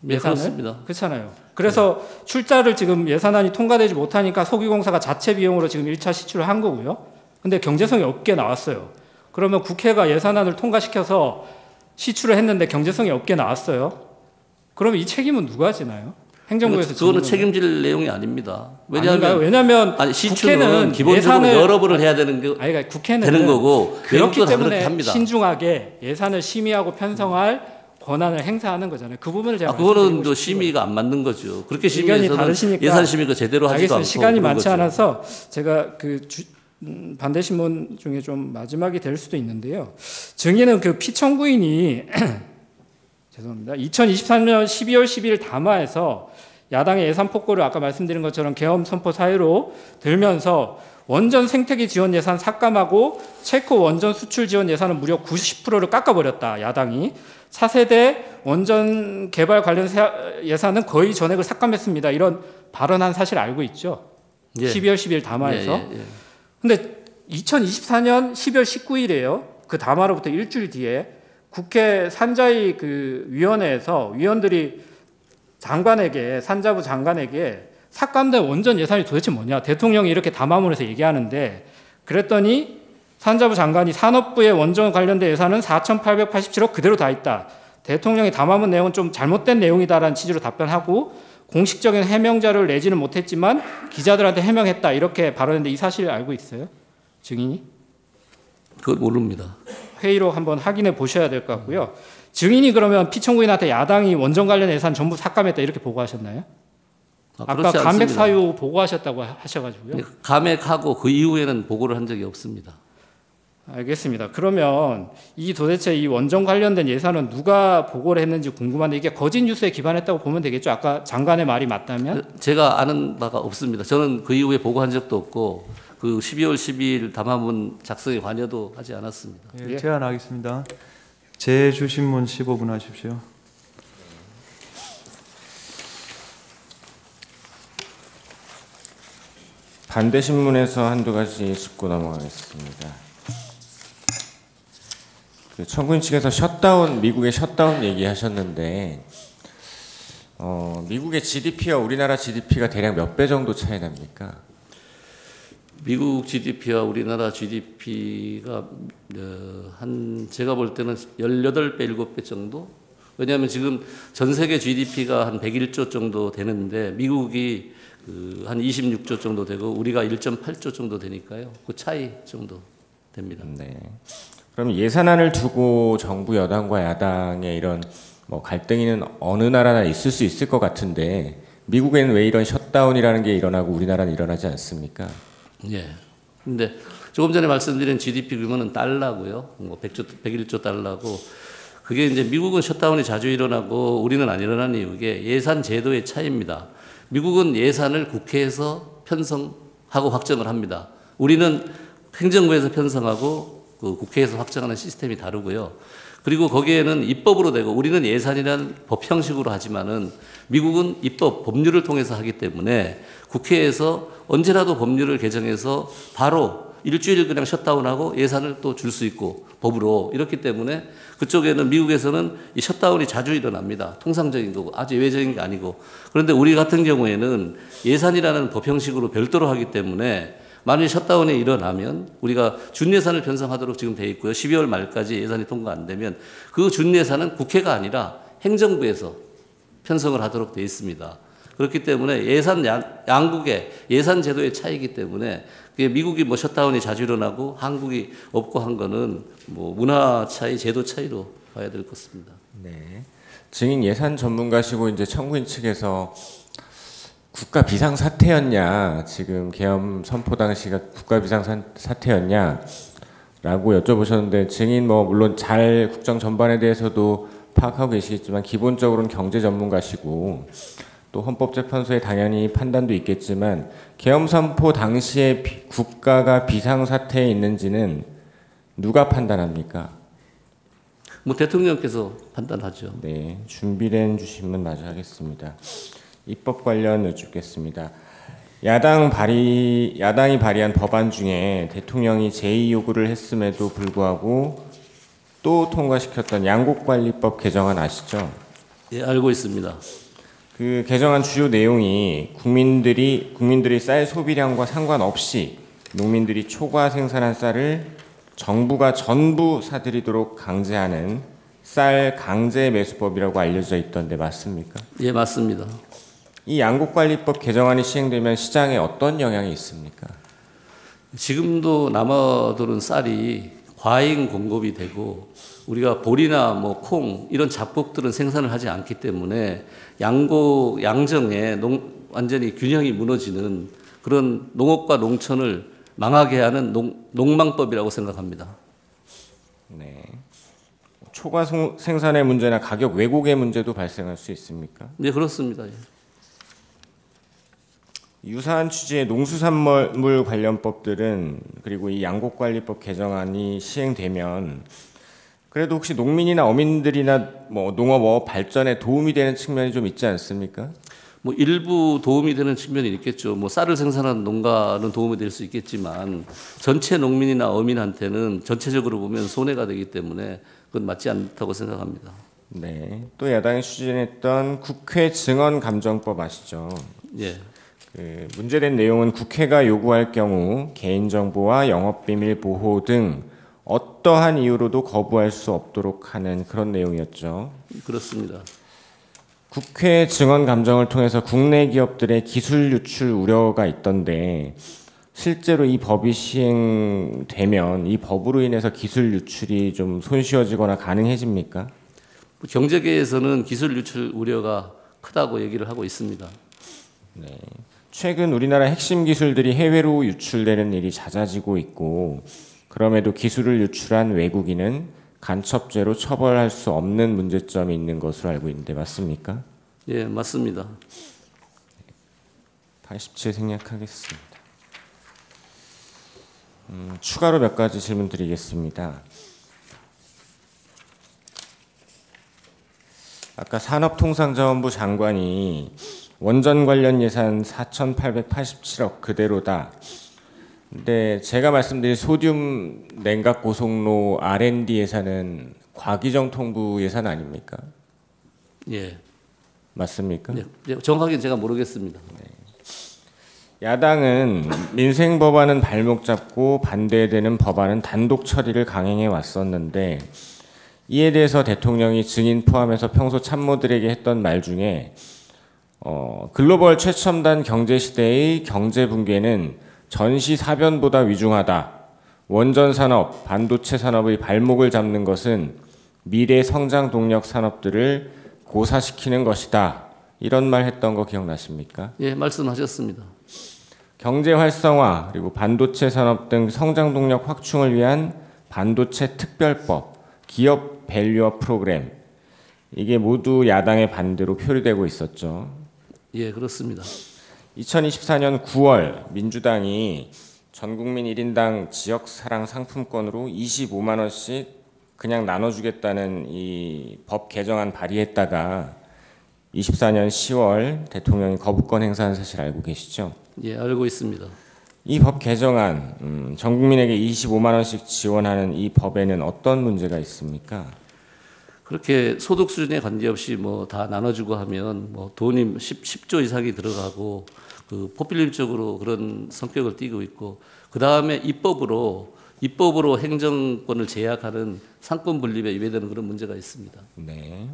네, 예산을. 그렇습니다. 그렇잖아요. 그래서 출자를 지금 예산안이 통과되지 못하니까 석유공사가 자체 비용으로 지금 1차 시추를 한 거고요. 근데 경제성이 없게 나왔어요. 그러면 국회가 예산안을 통과시켜서 시추를 했는데 경제성이 없게 나왔어요. 그러면 이 책임은 누가 지나요? 행정부에서. 그거는 책임질 내용이 아닙니다. 왜냐하면 시추는 국회는 기본적으로 여러 번을 해야 되는 게 그러니까 국회는 되는 거고 그렇기 때문에 그렇게 합니다. 신중하게 예산을 심의하고 편성할 권한을 행사하는 거잖아요. 그 부분을 제가 그거는 또 심의가 안 맞는 거죠. 그렇게 의견이 심의해서는 다르시니까 예산 심의가 제대로 하지도 알겠습니다. 않고 시간이 그런 많지 거죠. 않아서 제가 그 반대 신문 중에 좀 마지막이 될 수도 있는데요. 증인은 그 피청구인이 죄송합니다. 2023년 12월 12일 담화에서 야당의 예산 폭거를 아까 말씀드린 것처럼 계엄 선포 사유로 들면서 원전 생태계 지원 예산 삭감하고 체코 원전 수출 지원 예산은 무려 90%를 깎아버렸다. 야당이. 차세대 원전 개발 관련 예산은 거의 전액을 삭감했습니다. 이런 발언한 사실 알고 있죠. 예. 12월 10일 담화에서. 예. 근데 2024년 12월 19일이에요. 그 담화로부터 일주일 뒤에 국회 산자위 그 위원회에서 위원들이 장관에게 산자부 장관에게 삭감된 원전 예산이 도대체 뭐냐. 대통령이 이렇게 담화문에서 얘기하는데 그랬더니 산자부 장관이 산업부의 원전 관련된 예산은 4,887억 그대로 다 있다. 대통령의 담화문 내용은 좀 잘못된 내용이다라는 취지로 답변하고 공식적인 해명 자료를 내지는 못했지만 기자들한테 해명했다. 이렇게 발언했는데 이 사실 알고 있어요? 증인이? 그걸 모릅니다. 회의로 한번 확인해 보셔야 될 것 같고요. 증인이 그러면 피청구인한테 야당이 원전 관련 예산 전부 삭감했다 이렇게 보고하셨나요? 아까 그렇지 감액 않습니다. 사유 보고하셨다고 하셔가지고요. 감액하고 그 이후에는 보고를 한 적이 없습니다. 알겠습니다. 그러면 도대체 이 원전 관련된 예산은 누가 보고를 했는지 궁금한데 이게 거짓 뉴스에 기반했다고 보면 되겠죠? 아까 장관의 말이 맞다면? 제가 아는 바가 없습니다. 저는 그 이후에 보고한 적도 없고 그 12월 12일 담화문 작성에 관여도 하지 않았습니다. 예, 제안하겠습니다. 제주신문 15분 하십시오. 반대 신문에서 한두 가지 짚고 넘어가겠습니다. 그 청구인 측에서 미국의 셧다운 얘기하셨는데 미국의 GDP와 우리나라 GDP가 대략 몇 배 정도 차이 납니까? 미국 GDP와 우리나라 GDP가 제가 볼 때는 18배, 7배 정도? 왜냐하면 지금 전 세계 GDP가 한 101조 정도 되는데 미국이 한 26조 정도 되고 우리가 1.8조 정도 되니까요. 그 차이 정도 됩니다. 네. 그럼 예산안을 두고 정부 여당과 야당의 이런 갈등이는 어느 나라나 있을 수 있을 것 같은데 미국에는 왜 이런 셧다운이라는 게 일어나고 우리나라는 일어나지 않습니까? 예. 근데 조금 전에 말씀드린 GDP 규모는 달러고요. 101조 달러고 그게 이제 미국은 셧다운이 자주 일어나고 우리는 안 일어나는 이유게 예산 제도의 차이입니다. 미국은 예산을 국회에서 편성하고 확정을 합니다. 우리는 행정부에서 편성하고 국회에서 확정하는 시스템이 다르고요. 그리고 거기에는 입법으로 되고 우리는 예산이라는 법 형식으로 하지만은 미국은 법률을 통해서 하기 때문에 국회에서 언제라도 법률을 개정해서 바로 일주일 그냥 셧다운하고 예산을 또 줄 수 있고 법으로 이렇기 때문에 그쪽에는 미국에서는 이 셧다운이 자주 일어납니다. 통상적인 거고 아주 예외적인 게 아니고 그런데 우리 같은 경우에는 예산이라는 법 형식으로 별도로 하기 때문에 만일 셧다운이 일어나면 우리가 준예산을 편성하도록 지금 돼 있고요. 12월 말까지 예산이 통과 안 되면 그 준예산은 국회가 아니라 행정부에서 편성을 하도록 돼 있습니다. 그렇기 때문에 예산 양국의 예산 제도의 차이기 때문에 미국이 셧다운이 자주 일어나고 한국이 없고 한 거는 문화 차이, 제도 차이로 봐야 될 것 같습니다. 네. 증인 예산 전문가시고 이제 청구인 측에서 국가 비상 사태였냐, 지금 계엄 선포 당시가 국가 비상 사태였냐라고 여쭤보셨는데 증인 물론 잘 국정 전반에 대해서도 파악하고 계시겠지만 기본적으로는 경제 전문가시고 또 헌법재판소의 당연히 판단도 있겠지만 계엄 선포 당시에 국가가 비상사태에 있는지는 누가 판단합니까? 뭐 대통령께서 판단하죠. 네, 준비된 주신문 마저 하겠습니다. 입법 관련 여쭙겠습니다. 야당이 발의한 법안 중에 대통령이 제의 요구를 했음에도 불구하고 또 통과시켰던 양곡관리법 개정안 아시죠? 예, 알고 있습니다. 그 개정안 주요 내용이 국민들이 쌀 소비량과 상관없이 농민들이 초과 생산한 쌀을 정부가 전부 사들이도록 강제하는 쌀 강제 매수법이라고 알려져 있던데 맞습니까? 예, 맞습니다. 이 양곡관리법 개정안이 시행되면 시장에 어떤 영향이 있습니까? 지금도 남아도는 쌀이 과잉 공급이 되고 우리가 보리나 뭐 콩 이런 잡곡들은 생산을 하지 않기 때문에 양정에 완전히 균형이 무너지는 그런 농업과 농촌을 망하게 하는 농망법이라고 생각합니다. 네. 초과 생산의 문제나 가격 왜곡의 문제도 발생할 수 있습니까? 네, 그렇습니다. 예. 유사한 취지의 농수산물 관련 법들은 그리고 이 양곡관리법 개정안이 시행되면 그래도 혹시 농민이나 어민들이나 뭐 농업 발전에 도움이 되는 측면이 좀 있지 않습니까? 뭐 일부 도움이 되는 측면이 있겠죠. 뭐 쌀을 생산하는 농가는 도움이 될 수 있겠지만 전체 농민이나 어민한테는 전체적으로 보면 손해가 되기 때문에 그건 맞지 않다고 생각합니다. 네. 또 야당이 추진했던 국회 증언감정법 아시죠? 예. 그 문제된 내용은 국회가 요구할 경우 개인정보와 영업비밀 보호 등 어떠한 이유로도 거부할 수 없도록 하는 그런 내용이었죠. 그렇습니다. 국회 증언 감정을 통해서 국내 기업들의 기술 유출 우려가 있던데 실제로 이 법이 시행되면 이 법으로 인해서 기술 유출이 좀 손쉬워지거나 가능해집니까? 경제계에서는 기술 유출 우려가 크다고 얘기를 하고 있습니다. 네. 최근 우리나라 핵심 기술들이 해외로 유출되는 일이 잦아지고 있고 그럼에도 기술을 유출한 외국인은 간첩죄로 처벌할 수 없는 문제점이 있는 것으로 알고 있는데 맞습니까? 예, 맞습니다. 87 생략하겠습니다. 추가로 몇 가지 질문 드리겠습니다. 아까 산업통상자원부 장관이 원전 관련 예산 4,887억 그대로다. 근데 제가 말씀드린 소듐 냉각 고속로 R&D 예산은 과기정통부 예산 아닙니까? 예. 맞습니까? 예. 정확하게 제가 모르겠습니다. 야당은 민생 법안은 발목 잡고 반대되는 법안은 단독 처리를 강행해 왔었는데 이에 대해서 대통령이 증인 포함해서 평소 참모들에게 했던 말 중에 글로벌 최첨단 경제 시대의 경제 붕괴는 전시 사변보다 위중하다. 원전 산업, 반도체 산업의 발목을 잡는 것은 미래 성장 동력 산업들을 고사시키는 것이다. 이런 말 했던 거 기억나십니까? 예, 말씀하셨습니다. 경제 활성화 그리고 반도체 산업 등 성장 동력 확충을 위한 반도체 특별법, 기업 밸류업 프로그램 이게 모두 야당의 반대로 표류되고 있었죠. 예, 그렇습니다. 2024년 9월 민주당이 전국민 1인당 지역사랑 상품권으로 25만 원씩 그냥 나눠주겠다는 이 법 개정안 발의했다가 24년 10월 대통령이 거부권 행사한 사실 알고 계시죠? 예, 알고 있습니다. 이 법 개정안 전 국민에게 25만 원씩 지원하는 이 법에는 어떤 문제가 있습니까? 그렇게 소득 수준에 관계없이 뭐 다 나눠주고 하면 뭐 돈이 10조 이상이 들어가고 그 포퓰리즘적으로 그런 성격을 띠고 있고 그 다음에 입법으로 행정권을 제약하는 상권 분립에 위배되는 그런 문제가 있습니다. 네.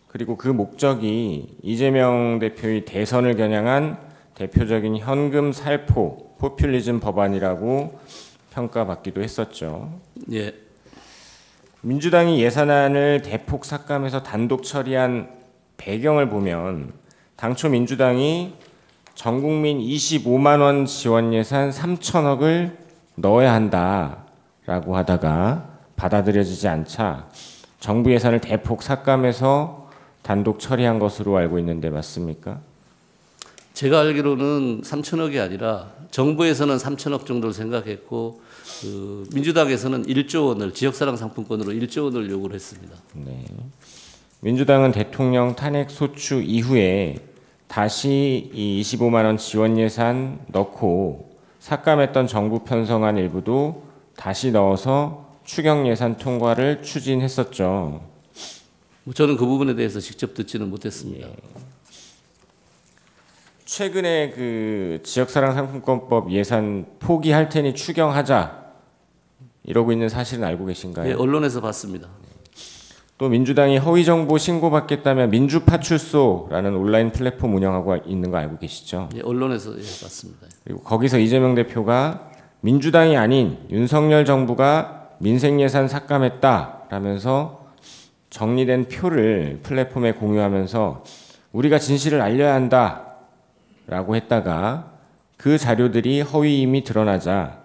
그리고 그 목적이 이재명 대표의 대선을 겨냥한 대표적인 현금 살포 포퓰리즘 법안이라고 평가받기도 했었죠. 예. 민주당이 예산안을 대폭 삭감해서 단독 처리한 배경을 보면 당초 민주당이 전 국민 25만 원 지원 예산 3천억을 넣어야 한다라고 하다가 받아들여지지 않자 정부 예산을 대폭 삭감해서 단독 처리한 것으로 알고 있는데 맞습니까? 제가 알기로는 3천억이 아니라 정부에서는 3천억 정도를 생각했고 민주당에서는 1조 원을 지역사랑 상품권으로 1조 원을 요구를 했습니다. 네. 민주당은 대통령 탄핵 소추 이후에 다시 이 25만 원 지원 예산 넣고 삭감했던 정부 편성안 일부도 다시 넣어서 추경 예산 통과를 추진했었죠. 저는 그 부분에 대해서 직접 듣지는 못했습니다. 최근에 그 지역사랑 상품권법 예산 포기할 테니 추경하자 이러고 있는 사실은 알고 계신가요? 예, 언론에서 봤습니다. 또 민주당이 허위 정보 신고받겠다며 민주파출소라는 온라인 플랫폼 운영하고 있는 거 알고 계시죠? 예, 언론에서 예, 봤습니다. 그리고 거기서 이재명 대표가 민주당이 아닌 윤석열 정부가 민생 예산 삭감했다라면서 정리된 표를 플랫폼에 공유하면서 우리가 진실을 알려야 한다라고 했다가 그 자료들이 허위임이 드러나자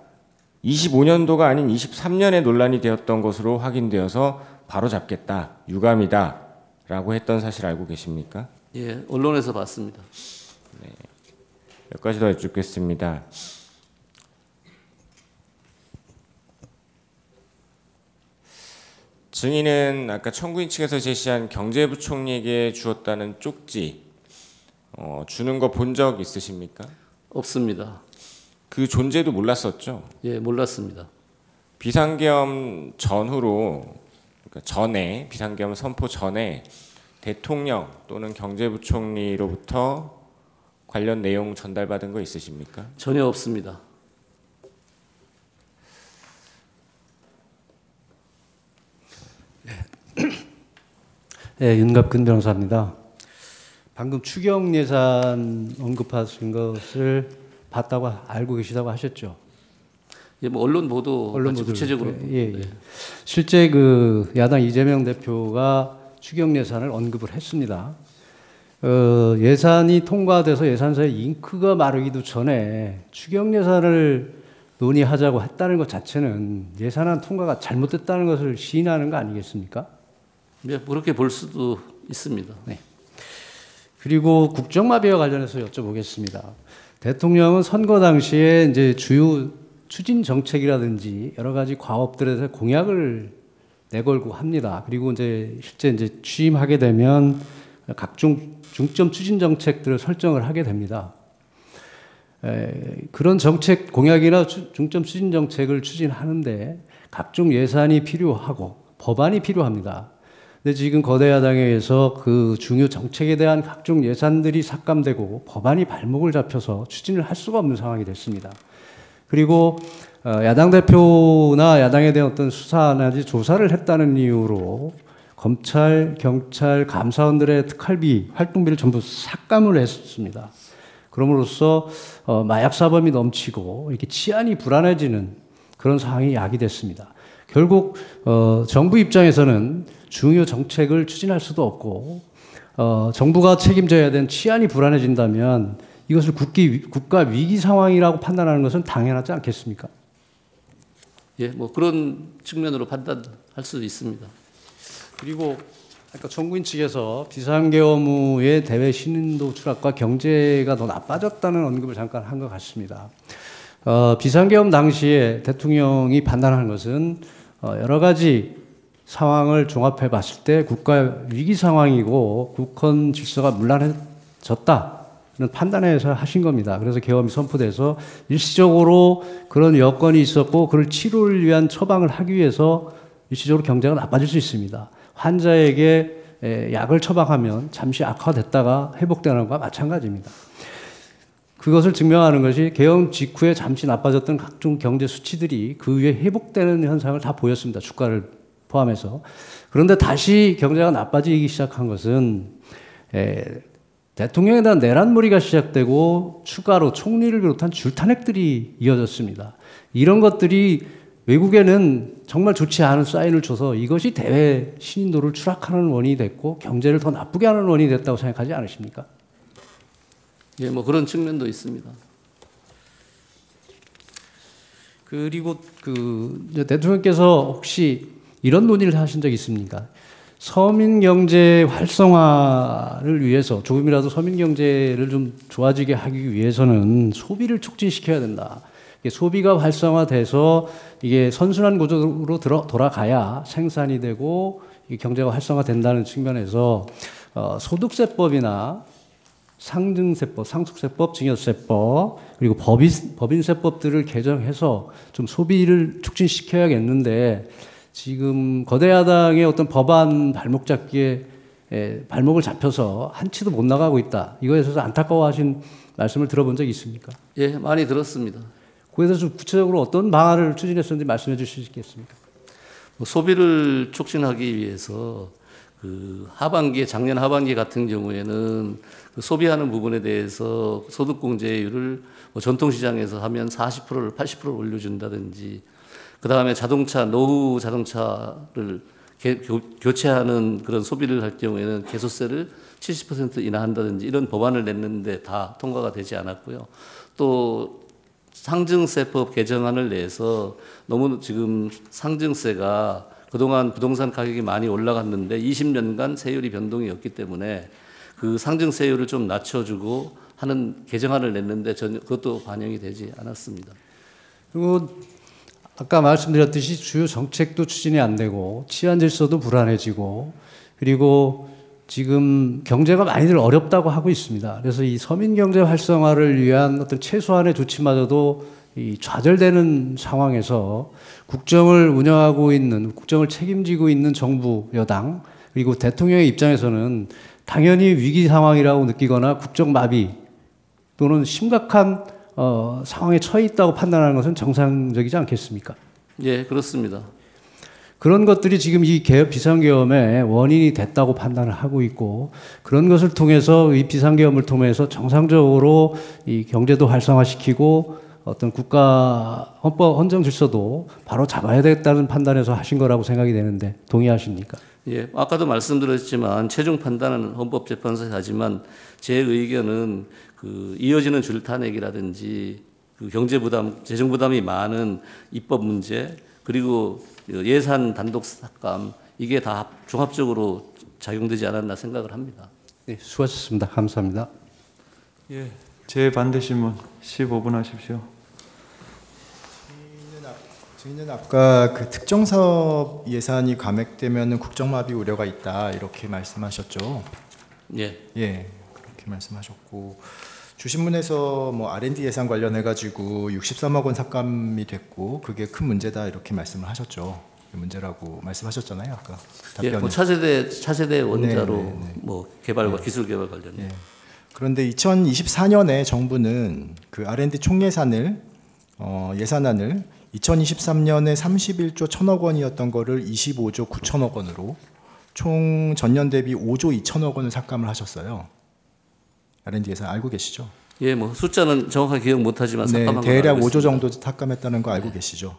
25년도가 아닌 23년에 논란이 되었던 것으로 확인되어서 바로 잡겠다, 유감이다라고 했던 사실 알고 계십니까? 예, 언론에서 봤습니다. 몇 가지 더 여쭙겠습니다. 증인은 아까 청구인 측에서 제시한 경제부총리에게 주었다는 쪽지 주는 거 본 적 있으십니까? 없습니다. 그 존재도 몰랐었죠? 예, 몰랐습니다. 비상계엄 전후로 그러니까 전에 비상계엄 선포 전에 대통령 또는 경제부총리로부터 관련 내용 전달받은 거 있으십니까? 전혀 없습니다. 네, 윤갑근 변호사입니다. 방금 추경 예산 언급하신 것을 봤다고 알고 계시다고 하셨죠? 예, 뭐 언론 보도 구체적으로 예, 예. 실제 그 야당 이재명 대표가 추경 예산을 언급을 했습니다. 예산이 통과돼서 예산서에 잉크가 마르기도 전에 추경 예산을 논의하자고 했다는 것 자체는 예산안 통과가 잘못됐다는 것을 시인하는 거 아니겠습니까? 예, 그렇게 볼 수도 있습니다. 네. 그리고 국정마비와 관련해서 여쭤보겠습니다. 대통령은 선거 당시에 이제 주요 추진 정책이라든지 여러 가지 과업들에 대해서 공약을 내걸고 합니다. 그리고 이제 실제 이제 취임하게 되면 각종 중점 추진 정책들을 설정을 하게 됩니다. 그런 정책 공약이나 중점 추진 정책을 추진하는데 각종 예산이 필요하고 법안이 필요합니다. 근데 지금 거대 야당에 의해서 그 중요 정책에 대한 각종 예산들이 삭감되고 법안이 발목을 잡혀서 추진을 할 수가 없는 상황이 됐습니다. 그리고 야당 대표나 야당에 대한 어떤 수사나 조사를 했다는 이유로 검찰, 경찰, 감사원들의 특활비, 활동비를 전부 삭감을 했습니다. 그럼으로써 마약 사범이 넘치고 이렇게 치안이 불안해지는 그런 상황이 야기됐습니다. 결국 정부 입장에서는 중요 정책을 추진할 수도 없고 정부가 책임져야 되는 치안이 불안해진다면 이것을 국가 위기 상황이라고 판단하는 것은 당연하지 않겠습니까? 예, 뭐 그런 측면으로 판단할 수도 있습니다. 그리고 아까 청구인 측에서 비상계엄 후의 대외 신인도 추락과 경제가 더 나빠졌다는 언급을 잠깐 한 것 같습니다. 비상계엄 당시에 대통령이 판단하는 것은 여러 가지 상황을 종합해 봤을 때 국가 위기 상황이고 국헌 질서가 문란해졌다는 판단에서 하신 겁니다. 그래서 계엄이 선포돼서 일시적으로 그런 여건이 있었고 그걸 치료를 위한 처방을 하기 위해서 일시적으로 경제가 나빠질 수 있습니다. 환자에게 약을 처방하면 잠시 악화됐다가 회복되는 것과 마찬가지입니다. 그것을 증명하는 것이 계엄 직후에 잠시 나빠졌던 각종 경제 수치들이 그 위에 회복되는 현상을 다 보였습니다. 주가를 포함해서. 그런데 다시 경제가 나빠지기 시작한 것은 대통령에 대한 내란몰이가 시작되고 추가로 총리를 비롯한 줄탄핵들이 이어졌습니다. 이런 것들이 외국에는 정말 좋지 않은 사인을 줘서 이것이 대외 신인도를 추락하는 원인이 됐고 경제를 더 나쁘게 하는 원인이 됐다고 생각하지 않으십니까? 예, 뭐 그런 측면도 있습니다. 그리고 대통령께서 혹시 이런 논의를 하신 적 있습니까? 서민 경제 활성화를 위해서 조금이라도 서민 경제를 좀 좋아지게 하기 위해서는 소비를 촉진시켜야 된다. 소비가 활성화돼서 이게 선순환 구조로 돌아가야 생산이 되고 경제가 활성화된다는 측면에서 소득세법이나 상증세법, 상속세법, 증여세법 그리고 법인세법들을 개정해서 좀 소비를 촉진시켜야겠는데 지금 거대 야당의 어떤 법안 발목 잡기에 발목을 잡혀서 한치도 못 나가고 있다. 이거에 대해서 안타까워하신 말씀을 들어본 적이 있습니까? 예, 많이 들었습니다. 그에 대해서 좀 구체적으로 어떤 방안을 추진했었는지 말씀해 주실 수 있겠습니까? 소비를 촉진하기 위해서 그 작년 하반기 같은 경우에는 그 소비하는 부분에 대해서 소득공제율을 전통시장에서 하면 40%를 80%를 올려준다든지 그 다음에 노후 자동차를 교체하는 그런 소비를 할 경우에는 개소세를 70% 인하한다든지 이런 법안을 냈는데 다 통과가 되지 않았고요. 또 상증세법 개정안을 내서 너무 지금 상증세가 그동안 부동산 가격이 많이 올라갔는데 20년간 세율이 변동이 없기 때문에 그 상증세율을 좀 낮춰주고 하는 개정안을 냈는데 전혀 그것도 반영이 되지 않았습니다. 그리고 아까 말씀드렸듯이 주요 정책도 추진이 안 되고 치안 질서도 불안해지고 그리고 지금 경제가 많이들 어렵다고 하고 있습니다. 그래서 이 서민 경제 활성화를 위한 어떤 최소한의 조치마저도 이 좌절되는 상황에서 국정을 운영하고 있는, 국정을 책임지고 있는 정부 여당 그리고 대통령의 입장에서는 당연히 위기 상황이라고 느끼거나 국정 마비 또는 심각한 상황에 처해 있다고 판단하는 것은 정상적이지 않겠습니까? 예, 그렇습니다. 그런 것들이 지금 이 비상계엄의 원인이 됐다고 판단을 하고 있고 그런 것을 통해서 이 비상계엄을 통해서 정상적으로 이 경제도 활성화시키고 어떤 국가 헌정 질서도 바로 잡아야 되겠다는 판단에서 하신 거라고 생각이 되는데 동의하십니까? 예, 아까도 말씀드렸지만 최종 판단은 헌법재판소에 하지만 제 의견은 그 이어지는 줄타내기라든지 그 경제 부담, 재정 부담이 많은 입법 문제 그리고 예산 단독 삭감 이게 다 종합적으로 작용되지 않았나 생각을 합니다. 네, 수고하셨습니다. 감사합니다. 예, 제 반대 신문 15분 하십시오. 증인은 아까 그 특정 사업 예산이 감액되면 국정마비 우려가 있다 이렇게 말씀하셨죠. 예. 예, 그렇게 말씀하셨고 주신문에서 뭐 R&D 예산 관련해 가지고 63억 원 삭감이 됐고 그게 큰 문제다 이렇게 말씀을 하셨죠. 문제라고 말씀하셨잖아요 아까. 예, 뭐 차세대 원자로 네. 뭐 개발과 기술 개발 관련. 예. 그런데 2024년에 정부는 그 R&D 총 예산을 예산안을 2023년에 31조 1천억 원이었던 거를 25조 9천억 원으로 총 전년 대비 5조 2천억 원을 삭감을 하셨어요. R&D 예산 알고 계시죠? 예, 뭐 숫자는 정확하게 기억 못하지만 삭감한 거 대략 5조 정도 삭감했다는 거 알고 계시죠?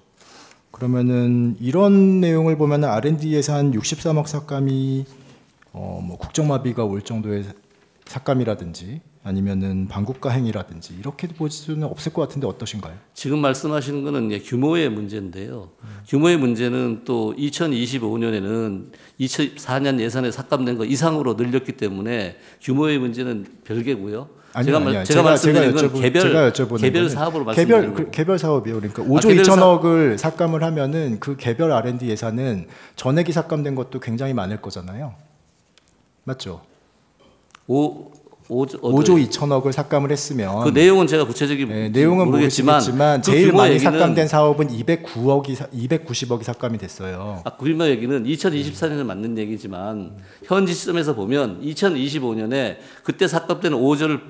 그러면은 이런 내용을 보면은 R&D 예산 63억 삭감이 뭐 국정마비가 올 정도의 삭감이라든지 아니면은 반국가 행위라든지 이렇게 볼 수는 없을 것 같은데 어떠신가요? 지금 말씀하시는 거는 규모의 문제인데요. 규모의 문제는 또 2025년에는 2024년 예산에 삭감된 거 이상으로 늘렸기 때문에 규모의 문제는 별개고요. 제가 말씀드린 건 개별 사업으로 말씀드리는 거예요. 개별 사업이요. 그러니까 5조 2천억을 삭감을 하면은 그 개별 R&D 예산은 전액이 삭감된 것도 굉장히 많을 거잖아요. 맞죠? 5조 2천억을 삭감을 했으면 그 내용은 제가 구체적인 내용은 모르겠지만 제일 많이 삭감된 사업은 290억이 삭감이 됐어요. 규모 얘기는 2024년에 맞는 얘기지만 현지 시점에서 보면 2025년에 그때 삭감된 5조를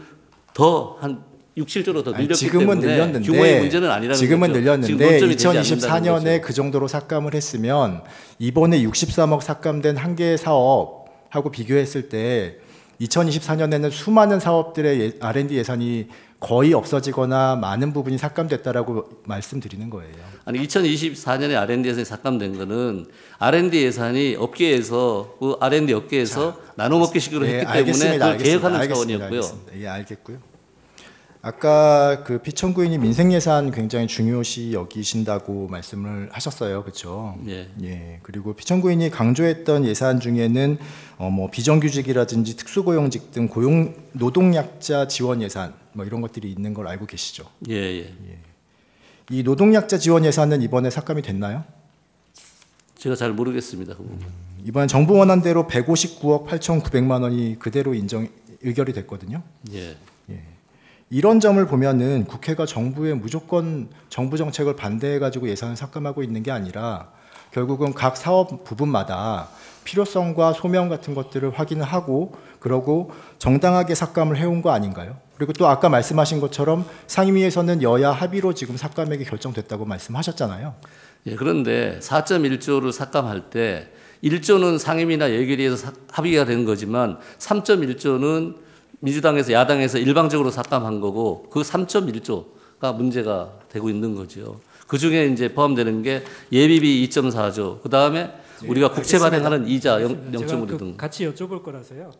더 한 6, 7조로 더 늘렸기 지금은 때문에 늘렸는데, 규모의 문제는 아니라는 지금은 거죠. 늘렸는데 2024년에 그 정도로 삭감을 했으면 이번에 63억 삭감된 한 개의 사업하고 비교했을 때 2024년에는 수많은 사업들의 R&D 예산이 거의 없어지거나 많은 부분이 삭감됐다라고 말씀드리는 거예요. 아니 2024년에 R&D 예산이 삭감된 거는 R&D 예산이 업계에서 그 R&D 업계에서 나눠 먹기식으로 했기 때문에 그걸 계획하는 차원이었고요. 예, 알겠고요. 아까 그 피청구인이 민생예산 굉장히 중요시 여기신다고 말씀을 하셨어요, 그렇죠? 예. 예. 그리고 피청구인이 강조했던 예산 중에는 뭐 비정규직이라든지 특수고용직 등 고용 노동약자 지원 예산 뭐 이런 것들이 있는 걸 알고 계시죠? 예, 예. 이 노동약자 지원 예산은 이번에 삭감이 됐나요? 제가 잘 모르겠습니다. 그 부분. 이번 정부 원안대로 159억 8,900만 원이 그대로 의결이 됐거든요. 예. 이런 점을 보면은 국회가 정부의 무조건 정부 정책을 반대해가지고 예산을 삭감하고 있는 게 아니라 결국은 각 사업 부분마다 필요성과 소명 같은 것들을 확인을 하고 그러고 정당하게 삭감을 해온 거 아닌가요? 그리고 또 아까 말씀하신 것처럼 상임위에서는 여야 합의로 지금 삭감액이 결정됐다고 말씀하셨잖아요. 예, 그런데 4.1조를 삭감할 때 1조는 상임위나 예결위에서 합의가 된 거지만 3.1조는 민주당에서 야당에서 일방적으로 삭감한 거고 그 3.1조가 문제가 되고 있는 거죠. 그 중에 이제 포함되는 게 예비비 2.4조, 그 다음에 우리가 국채 발행하는 이자 0.5조 등. 같이 여쭤볼 거라서요.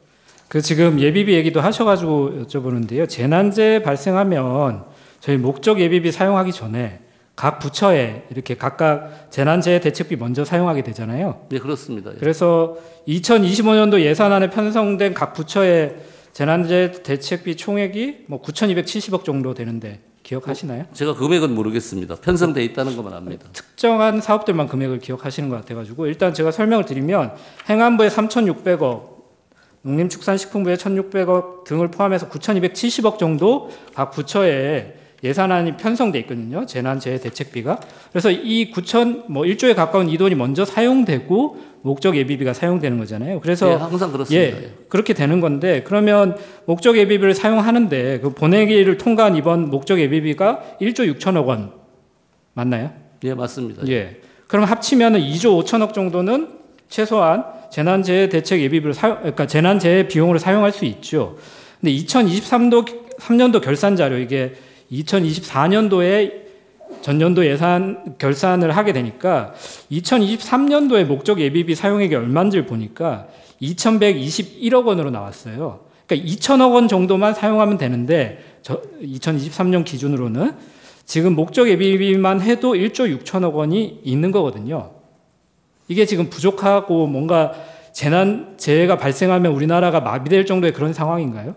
그 지금 예비비 얘기도 하셔가지고 여쭤보는데요. 재난재 발생하면 저희 목적 예비비 사용하기 전에 각 부처에 이렇게 각각 재난재해 대책비 먼저 사용하게 되잖아요. 네, 그렇습니다. 예. 그래서 2025년도 예산안에 편성된 각 부처의 재난재해 대책비 총액이 뭐 9,270억 정도 되는데 기억하시나요? 제가 금액은 모르겠습니다. 편성돼 있다는 것만 압니다. 특정한 사업들만 금액을 기억하시는 것 같아가지고 일단 제가 설명을 드리면 행안부에 3,600억, 농림축산식품부에 1,600억 등을 포함해서 9,270억 정도 각 부처에 예산안이 편성돼 있거든요. 재난재해 대책비가. 그래서 이 1조에 가까운 이 돈이 먼저 사용되고 목적 예비비가 사용되는 거잖아요. 그래서 예, 항상 그렇습니다. 예, 그렇게 되는 건데 그러면 목적 예비비를 사용하는데 그 본회의를 통과한 이번 목적 예비비가 1조 6천억 원 맞나요? 예, 맞습니다. 예. 그럼 합치면은 2조 5천억 정도는 최소한 재난재해 대책 예비비를 그러니까 재난재해 비용으로 사용할 수 있죠. 근데 2023년도 결산 자료 이게 2024년도에 전년도 예산 결산을 하게 되니까 2023년도에 목적 예비비 사용액이 얼마인지를 보니까 2,121억 원으로 나왔어요. 그러니까 2천억 원 정도만 사용하면 되는데 2023년 기준으로는 지금 목적 예비비만 해도 1조 6천억 원이 있는 거거든요. 이게 지금 부족하고 뭔가 재해가 발생하면 우리나라가 마비될 정도의 그런 상황인가요?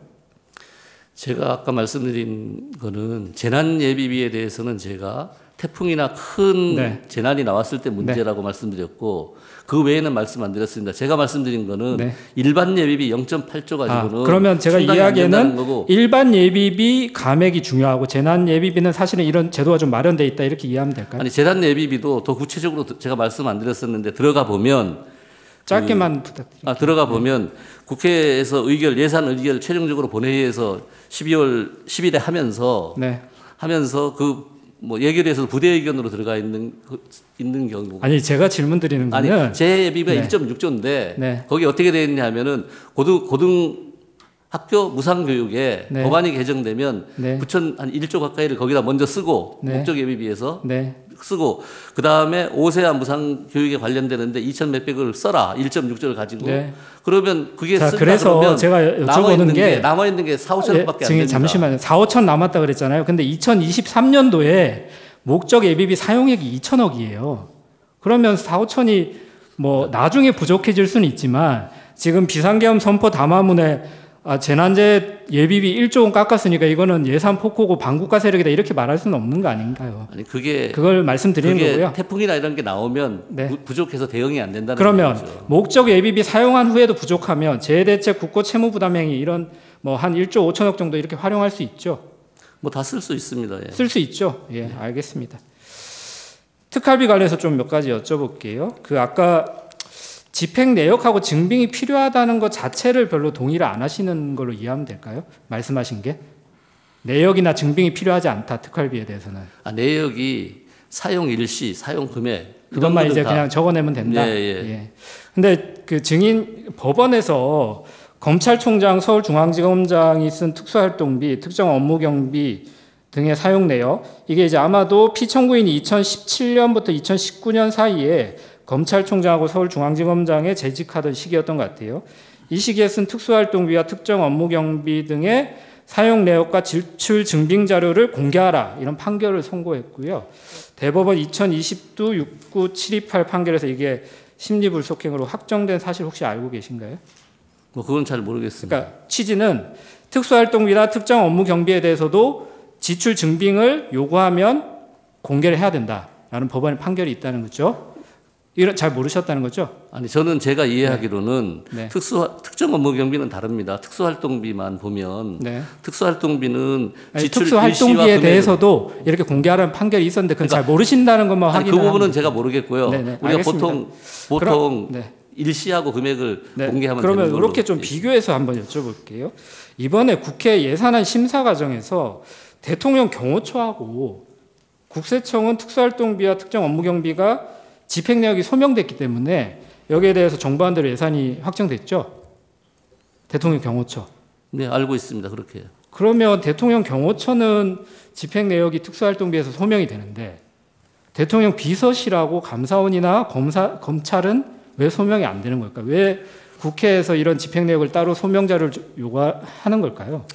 제가 아까 말씀드린 거는 재난 예비비에 대해서는 제가 태풍이나 큰 네. 재난이 나왔을 때 문제라고 말씀드렸고 그 외에는 말씀 안 드렸습니다. 제가 말씀드린 거는 네. 일반 예비비 0.8조 가지고는 그러면 제가 충당이 안 된다는 이야기는 거고 일반 예비비 감액이 중요하고 재난 예비비는 사실은 이런 제도가 좀 마련돼 있다 이렇게 이해하면 될까요? 아니 재난 예비비도 더 구체적으로 제가 말씀 안 드렸었는데 들어가 보면 짧게만 부탁드립니다. 들어가 보면 국회에서 예산 의결 최종적으로 본회의에서 12월 10일에 하면서 네. 그 뭐 예결위에서 부대 의견으로 들어가 있는 경우. 아니 제가 질문 드리는 거는 아니 재예비가 네. 1.6조인데 네. 거기 어떻게 되어 있냐면은 고등 학교 무상교육에 네. 법안이 개정되면 네. 부천 한 1조 가까이를 거기다 먼저 쓰고 네. 목적 예비비에서 네. 쓰고 그 다음에 5세와 무상교육에 관련되는데 2천 몇백을 써라 1.6조를 가지고 네. 그러면 그게 자, 쓴다 그래서 그러면 제가 여쭤보는 게 남아 있는 게 4, 5천원밖에 안 지금 됩니다. 잠시만요. 4, 5천 남았다 그랬잖아요. 근데 2023년도에 목적 예비비 사용액이 2천억이에요. 그러면 4, 5천이 뭐 나중에 부족해질 수는 있지만 지금 비상계엄 선포 담화문에 재난재 예비비 1조 원 깎았으니까 이거는 예산 폭호고 반국가 세력이다 이렇게 말할 수는 없는 거 아닌가요? 아니 그걸 말씀드리는 거고요. 태풍이나 이런 게 나오면 네. 부족해서 대응이 안 된다는 그러면 거죠. 목적 예비비 사용한 후에도 부족하면 재해대책 국고 채무 부담행위 이런 뭐 한 1조 5천억 정도 이렇게 활용할 수 있죠. 뭐 다 쓸 수 있습니다. 예. 쓸 수 있죠. 예, 알겠습니다. 특활비 관련해서 좀 몇 가지 여쭤볼게요. 그 아까 집행 내역하고 증빙이 필요하다는 것 자체를 별로 동의를 안 하시는 걸로 이해하면 될까요? 말씀하신 게 내역이나 증빙이 필요하지 않다 특활비에 대해서는. 내역이 사용 일시, 사용 금액 그것만 이제 그냥 적어내면 된다. 예. 근데 그 증인 법원에서 검찰총장, 서울중앙지검장이 쓴 특수활동비, 특정 업무 경비 등의 사용 내역 이게 이제 아마도 피청구인이 2017년부터 2019년 사이에 검찰총장하고 서울중앙지검장에 재직하던 시기였던 것 같아요. 이 시기에 쓴 특수활동비와 특정 업무 경비 등의 사용 내역과 지출 증빙 자료를 공개하라 이런 판결을 선고했고요. 대법원 2020도 69728 판결에서 이게 심리불속행으로 확정된 사실 혹시 알고 계신가요? 뭐 그건 잘 모르겠습니다. 그러니까 취지는 특수활동비나 특정 업무 경비에 대해서도 지출 증빙을 요구하면 공개를 해야 된다라는 법원의 판결이 있다는 거죠. 이런 잘 모르셨다는 거죠? 아니 저는 제가 이해하기로는 네. 특정 업무 경비는 다릅니다. 특수활동비만 보면 네. 특수활동비는 아니, 지출 특수활동비에 일시와 대해서도 이렇게 공개하라는 판결이 있었는데 그건 잘 모르신다는 것만 아니, 확인을 그 부분은 하면 제가 모르겠고요. 네네, 우리가 알겠습니다. 보통 네. 일시하고 금액을 네. 공개하면 그러면 되는 걸로 이렇게 좀 돼 있습니다. 비교해서 한번 여쭤볼게요. 이번에 국회 예산안 심사 과정에서 대통령 경호처하고 국세청은 특수활동비와 특정 업무 경비가 집행 내역이 소명됐기 때문에 여기에 대해서 정부안대로 예산이 확정됐죠. 대통령 경호처. 네, 알고 있습니다. 그렇게. 그러면 대통령 경호처는 집행 내역이 특수활동비에서 소명이 되는데 대통령 비서실하고 감사원이나 검찰은 왜 소명이 안 되는 걸까요? 왜 국회에서 이런 집행 내역을 따로 소명 자료를 요구하는 걸까요?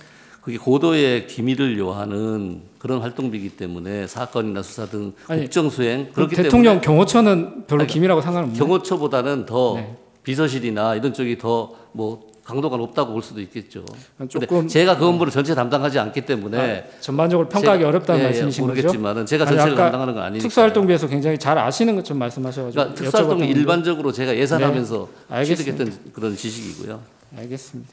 그게 고도의 기밀을 요하는 그런 활동비이기 때문에 사건이나 수사 등 아니, 국정 수행 그렇기 대통령 때문에 경호처는 별로 아니, 기밀하고 상관없나요? 경호처보다는 더 네. 비서실이나 이런 쪽이 더 뭐 강도가 높다고 볼 수도 있겠죠. 조금 근데 제가 그 업무를 전체 담당하지 않기 때문에 전반적으로 평가하기 어렵다는 예, 말씀이신 거죠? 모르겠지만은 제가 아니, 전체를 아까 담당하는 건 아니니까. 특수활동비에서 굉장히 잘 아시는 것좀 말씀하셔가지고 그러니까 특수활동이 여쭤봤던 일반적으로 제가 예산하면서 네, 알겠습니다. 취득했던 그런 지식이고요. 알겠습니다.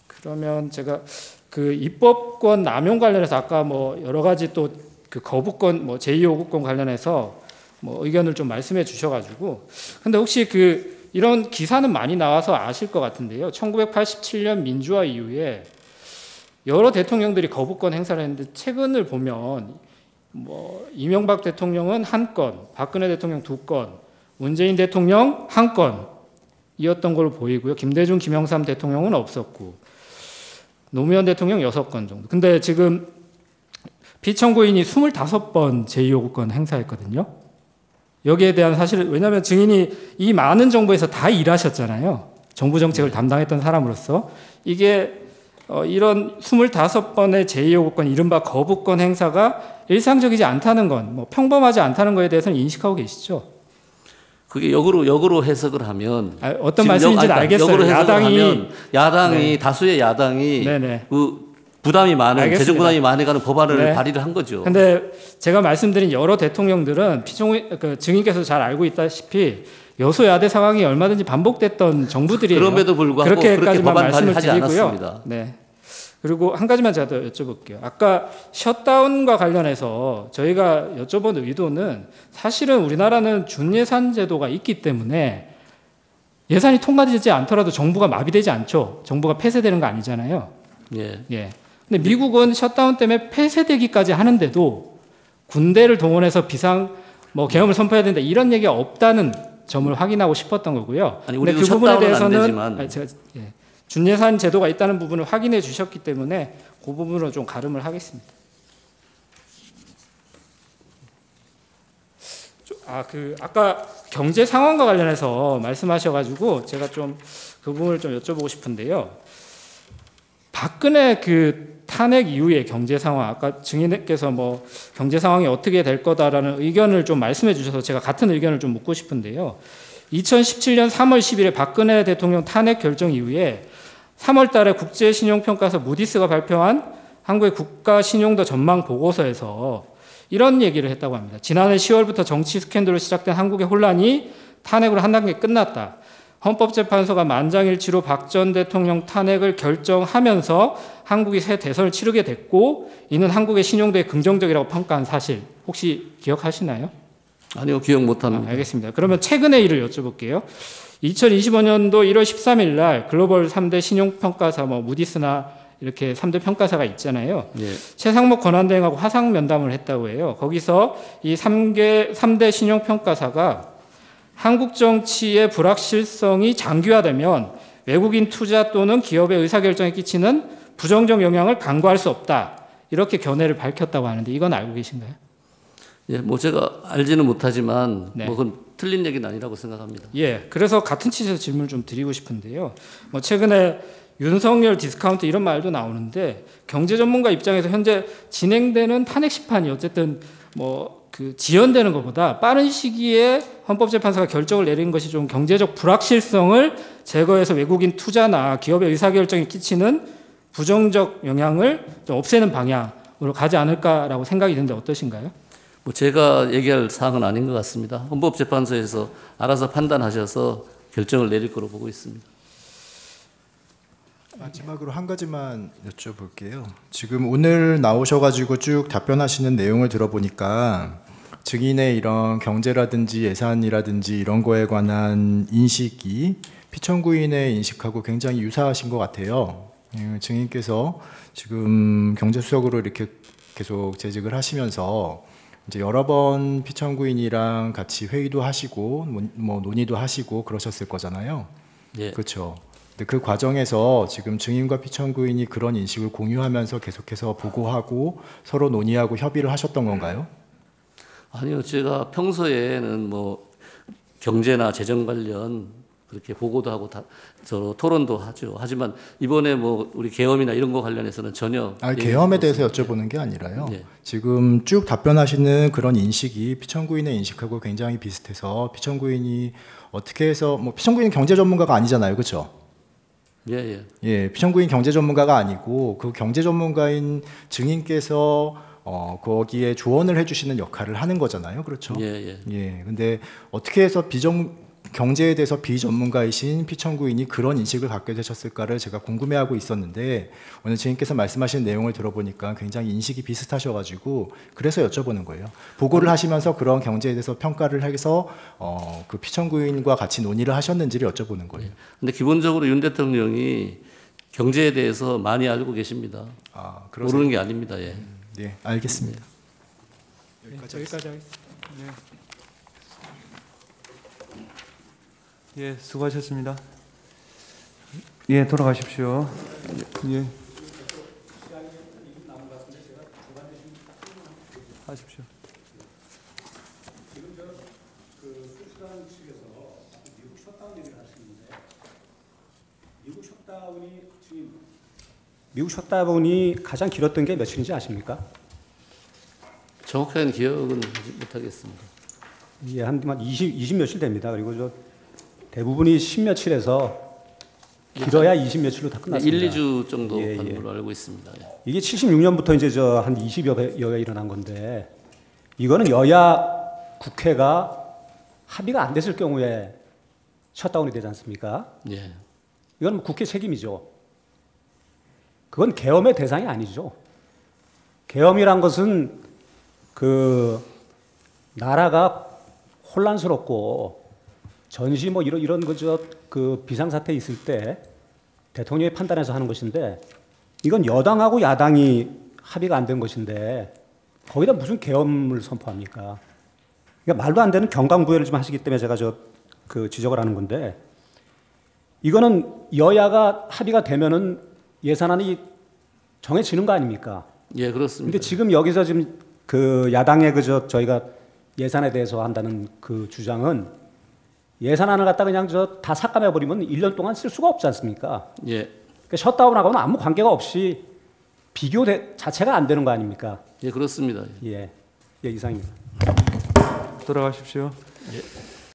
그러면 제가 그 입법권 남용 관련해서 아까 뭐 여러 가지 또 그 거부권 뭐 제2요구권 관련해서 뭐 의견을 좀 말씀해 주셔가지고 근데 혹시 그 이런 기사는 많이 나와서 아실 것 같은데요. 1987년 민주화 이후에 여러 대통령들이 거부권 행사를 했는데 최근을 보면 뭐 이명박 대통령은 한 건, 박근혜 대통령 2건, 문재인 대통령 한 건이었던 걸로 보이고요. 김대중, 김영삼 대통령은 없었고 노무현 대통령 6건 정도. 근데 지금 피청구인이 25번 제2요구권 행사했거든요. 여기에 대한 사실 왜냐하면 증인이 이 많은 정부에서 다 일하셨잖아요. 정부 정책을 담당했던 사람으로서 이게 이런 25번의 제2요구권 이른바 거부권 행사가 일상적이지 않다는 건 뭐 평범하지 않다는 거에 대해서는 인식하고 계시죠? 그게 역으로 해석을 하면 어떤 지금 말씀인지는 알겠어요. 역으로 해석을 하면 야당이 네. 다수의 야당이 네네. 그 부담이 많은 알겠습니다. 재정 부담이 많아가는 법안을 네. 발의를 한 거죠. 근데 제가 말씀드린 여러 대통령들은 그 증인께서 잘 알고 있다시피 여소야대 상황이 얼마든지 반복됐던 정부들이에요. 그럼에도 불구하고 그렇게 법안 발의하지 않았습니다. 네. 그리고 한 가지만 제가 더 여쭤볼게요. 아까 셧다운과 관련해서 저희가 여쭤본 의도는 사실은 우리나라는 준예산 제도가 있기 때문에 예산이 통과되지 않더라도 정부가 마비되지 않죠. 정부가 폐쇄되는 거 아니잖아요. 예. 예. 근데 미국은 셧다운 때문에 폐쇄되기까지 하는데도 군대를 동원해서 비상 뭐 계엄을 선포해야 된다 이런 얘기가 없다는 점을 확인하고 싶었던 거고요. 아니, 근데 우리도 그 부분에 셧다운은 안 대해서는 되지만. 제가 준예산 제도가 있다는 부분을 확인해 주셨기 때문에 그 부분으로 좀 가름을 하겠습니다. 아까 경제 상황과 관련해서 말씀하셔가지고 제가 좀 그 부분을 좀 여쭤보고 싶은데요. 박근혜 그 탄핵 이후의 경제 상황, 아까 증인께서 뭐 경제 상황이 어떻게 될 거다라는 의견을 좀 말씀해 주셔서 제가 같은 의견을 좀 묻고 싶은데요. 2017년 3월 10일에 박근혜 대통령 탄핵 결정 이후에 3월 달에 국제신용평가사 무디스가 발표한 한국의 국가 신용도 전망 보고서에서 이런 얘기를 했다고 합니다. 지난해 10월부터 정치 스캔들로 시작된 한국의 혼란이 탄핵으로 한 단계 끝났다. 헌법재판소가 만장일치로 박 전 대통령 탄핵을 결정하면서 한국이 새 대선을 치르게 됐고 이는 한국의 신용도에 긍정적이라고 평가한 사실 혹시 기억하시나요? 아니요, 기억 못합니다. 알겠습니다. 그러면 최근의 일을 여쭤볼게요. 2025년도 1월 13일 날 글로벌 3대 신용평가사 뭐 무디스나 이렇게 3대 평가사가 있잖아요. 예. 최상목 권한대행하고 화상 면담을 했다고 해요. 거기서 이 3대 신용평가사가 한국 정치의 불확실성이 장기화되면 외국인 투자 또는 기업의 의사결정에 끼치는 부정적 영향을 간과할 수 없다. 이렇게 견해를 밝혔다고 하는데 이건 알고 계신가요? 예, 뭐 제가 알지는 못하지만 네. 뭐 그건 틀린 얘기는 아니라고 생각합니다. 예, 그래서 같은 취지에서 질문을 좀 드리고 싶은데요. 뭐 최근에 윤석열 디스카운트 이런 말도 나오는데 경제 전문가 입장에서 현재 진행되는 탄핵 심판이 어쨌든 뭐 그 지연되는 것보다 빠른 시기에 헌법재판소가 결정을 내린 것이 좀 경제적 불확실성을 제거해서 외국인 투자나 기업의 의사결정에 끼치는 부정적 영향을 좀 없애는 방향으로 가지 않을까라고 생각이 드는데 어떠신가요? 뭐 제가 얘기할 사항은 아닌 것 같습니다. 헌법재판소에서 알아서 판단하셔서 결정을 내릴 거로 보고 있습니다. 마지막으로 한 가지만 여쭤볼게요. 지금 오늘 나오셔가지고 쭉 답변하시는 내용을 들어보니까 증인의 이런 경제라든지 예산이라든지 이런 거에 관한 인식이 피청구인의 인식하고 굉장히 유사하신 것 같아요. 증인께서 지금 경제수석으로 이렇게 계속 재직을 하시면서 이제 여러 번 피청구인이랑 같이 회의도 하시고 뭐 논의도 하시고 그러셨을 거잖아요. 예. 그렇죠. 근데 그 과정에서 지금 증인과 피청구인이 그런 인식을 공유하면서 계속해서 보고하고 서로 논의하고 협의를 하셨던 건가요? 아니요, 제가 평소에는 뭐 경제나 재정 관련 그렇게 보고도 하고 서로 토론도 하죠. 하지만 이번에 뭐 우리 계엄이나 이런 거 관련해서는 전혀. 계엄에 대해서 여쭤보는 게 아니라요. 예. 지금 쭉 답변하시는 그런 인식이 피청구인의 인식하고 굉장히 비슷해서 피청구인이 어떻게 해서 뭐 피청구인 경제 전문가가 아니잖아요, 그렇죠? 예. 예, 피청구인 경제 전문가가 아니고 그 경제 전문가인 증인께서 거기에 조언을 해주시는 역할을 하는 거잖아요, 그렇죠? 예. 예, 근데 어떻게 해서 경제에 대해서 비전문가이신 피청구인이 그런 인식을 갖게 되셨을까를 제가 궁금해하고 있었는데 오늘 증인께서 말씀하신 내용을 들어보니까 굉장히 인식이 비슷하셔가지고 그래서 여쭤보는 거예요. 보고를 하시면서 그런 경제에 대해서 평가를 해서 그 피청구인과 같이 논의를 하셨는지를 여쭤보는 거예요. 근데 기본적으로 윤 대통령이 경제에 대해서 많이 알고 계십니다. 그러세요? 모르는 게 아닙니다. 예. 네, 알겠습니다. 여기까지 하겠습니다. 예, 수고하셨습니다. 예, 돌아가십시오. 예. 하십시오. 미국 셧다운이 가장 길었던 게 며칠인지 아십니까? 정확한 기억은 못하겠습니다. 예, 한 20 며칠 됩니다. 그리고 대부분이 10 며칠에서 길어야 20 며칠로 다 끝났습니다. 1, 2주 정도 가는 걸로 알고 있습니다. 예. 이게 76년부터 이제 한 20여 회 일어난 건데 이거는 여야 국회가 합의가 안 됐을 경우에 셧다운이 되지 않습니까? 예. 이건 국회 책임이죠. 그건 계엄의 대상이 아니죠. 계엄이란 것은 그 나라가 혼란스럽고 전시 뭐 이런 그 비상사태 있을 때 대통령이 판단해서 하는 것인데 이건 여당하고 야당이 합의가 안 된 것인데 거기다 무슨 계엄을 선포합니까? 그러니까 말도 안 되는 경강부회를 좀 하시기 때문에 제가 그 지적을 하는 건데 이거는 여야가 합의가 되면은 예산안이 정해지는 거 아닙니까? 예, 그렇습니다. 근데 지금 여기서 지금 그 야당의 저희가 예산에 대해서 한다는 그 주장은 예산안을 갖다 그냥 다 삭감해 버리면 1년 동안 쓸 수가 없지 않습니까? 예. 그러니까 셧다운하고는 아무 관계가 없이 비교 자체가 안 되는 거 아닙니까? 예, 그렇습니다. 예, 이상입니다. 돌아가십시오. 예.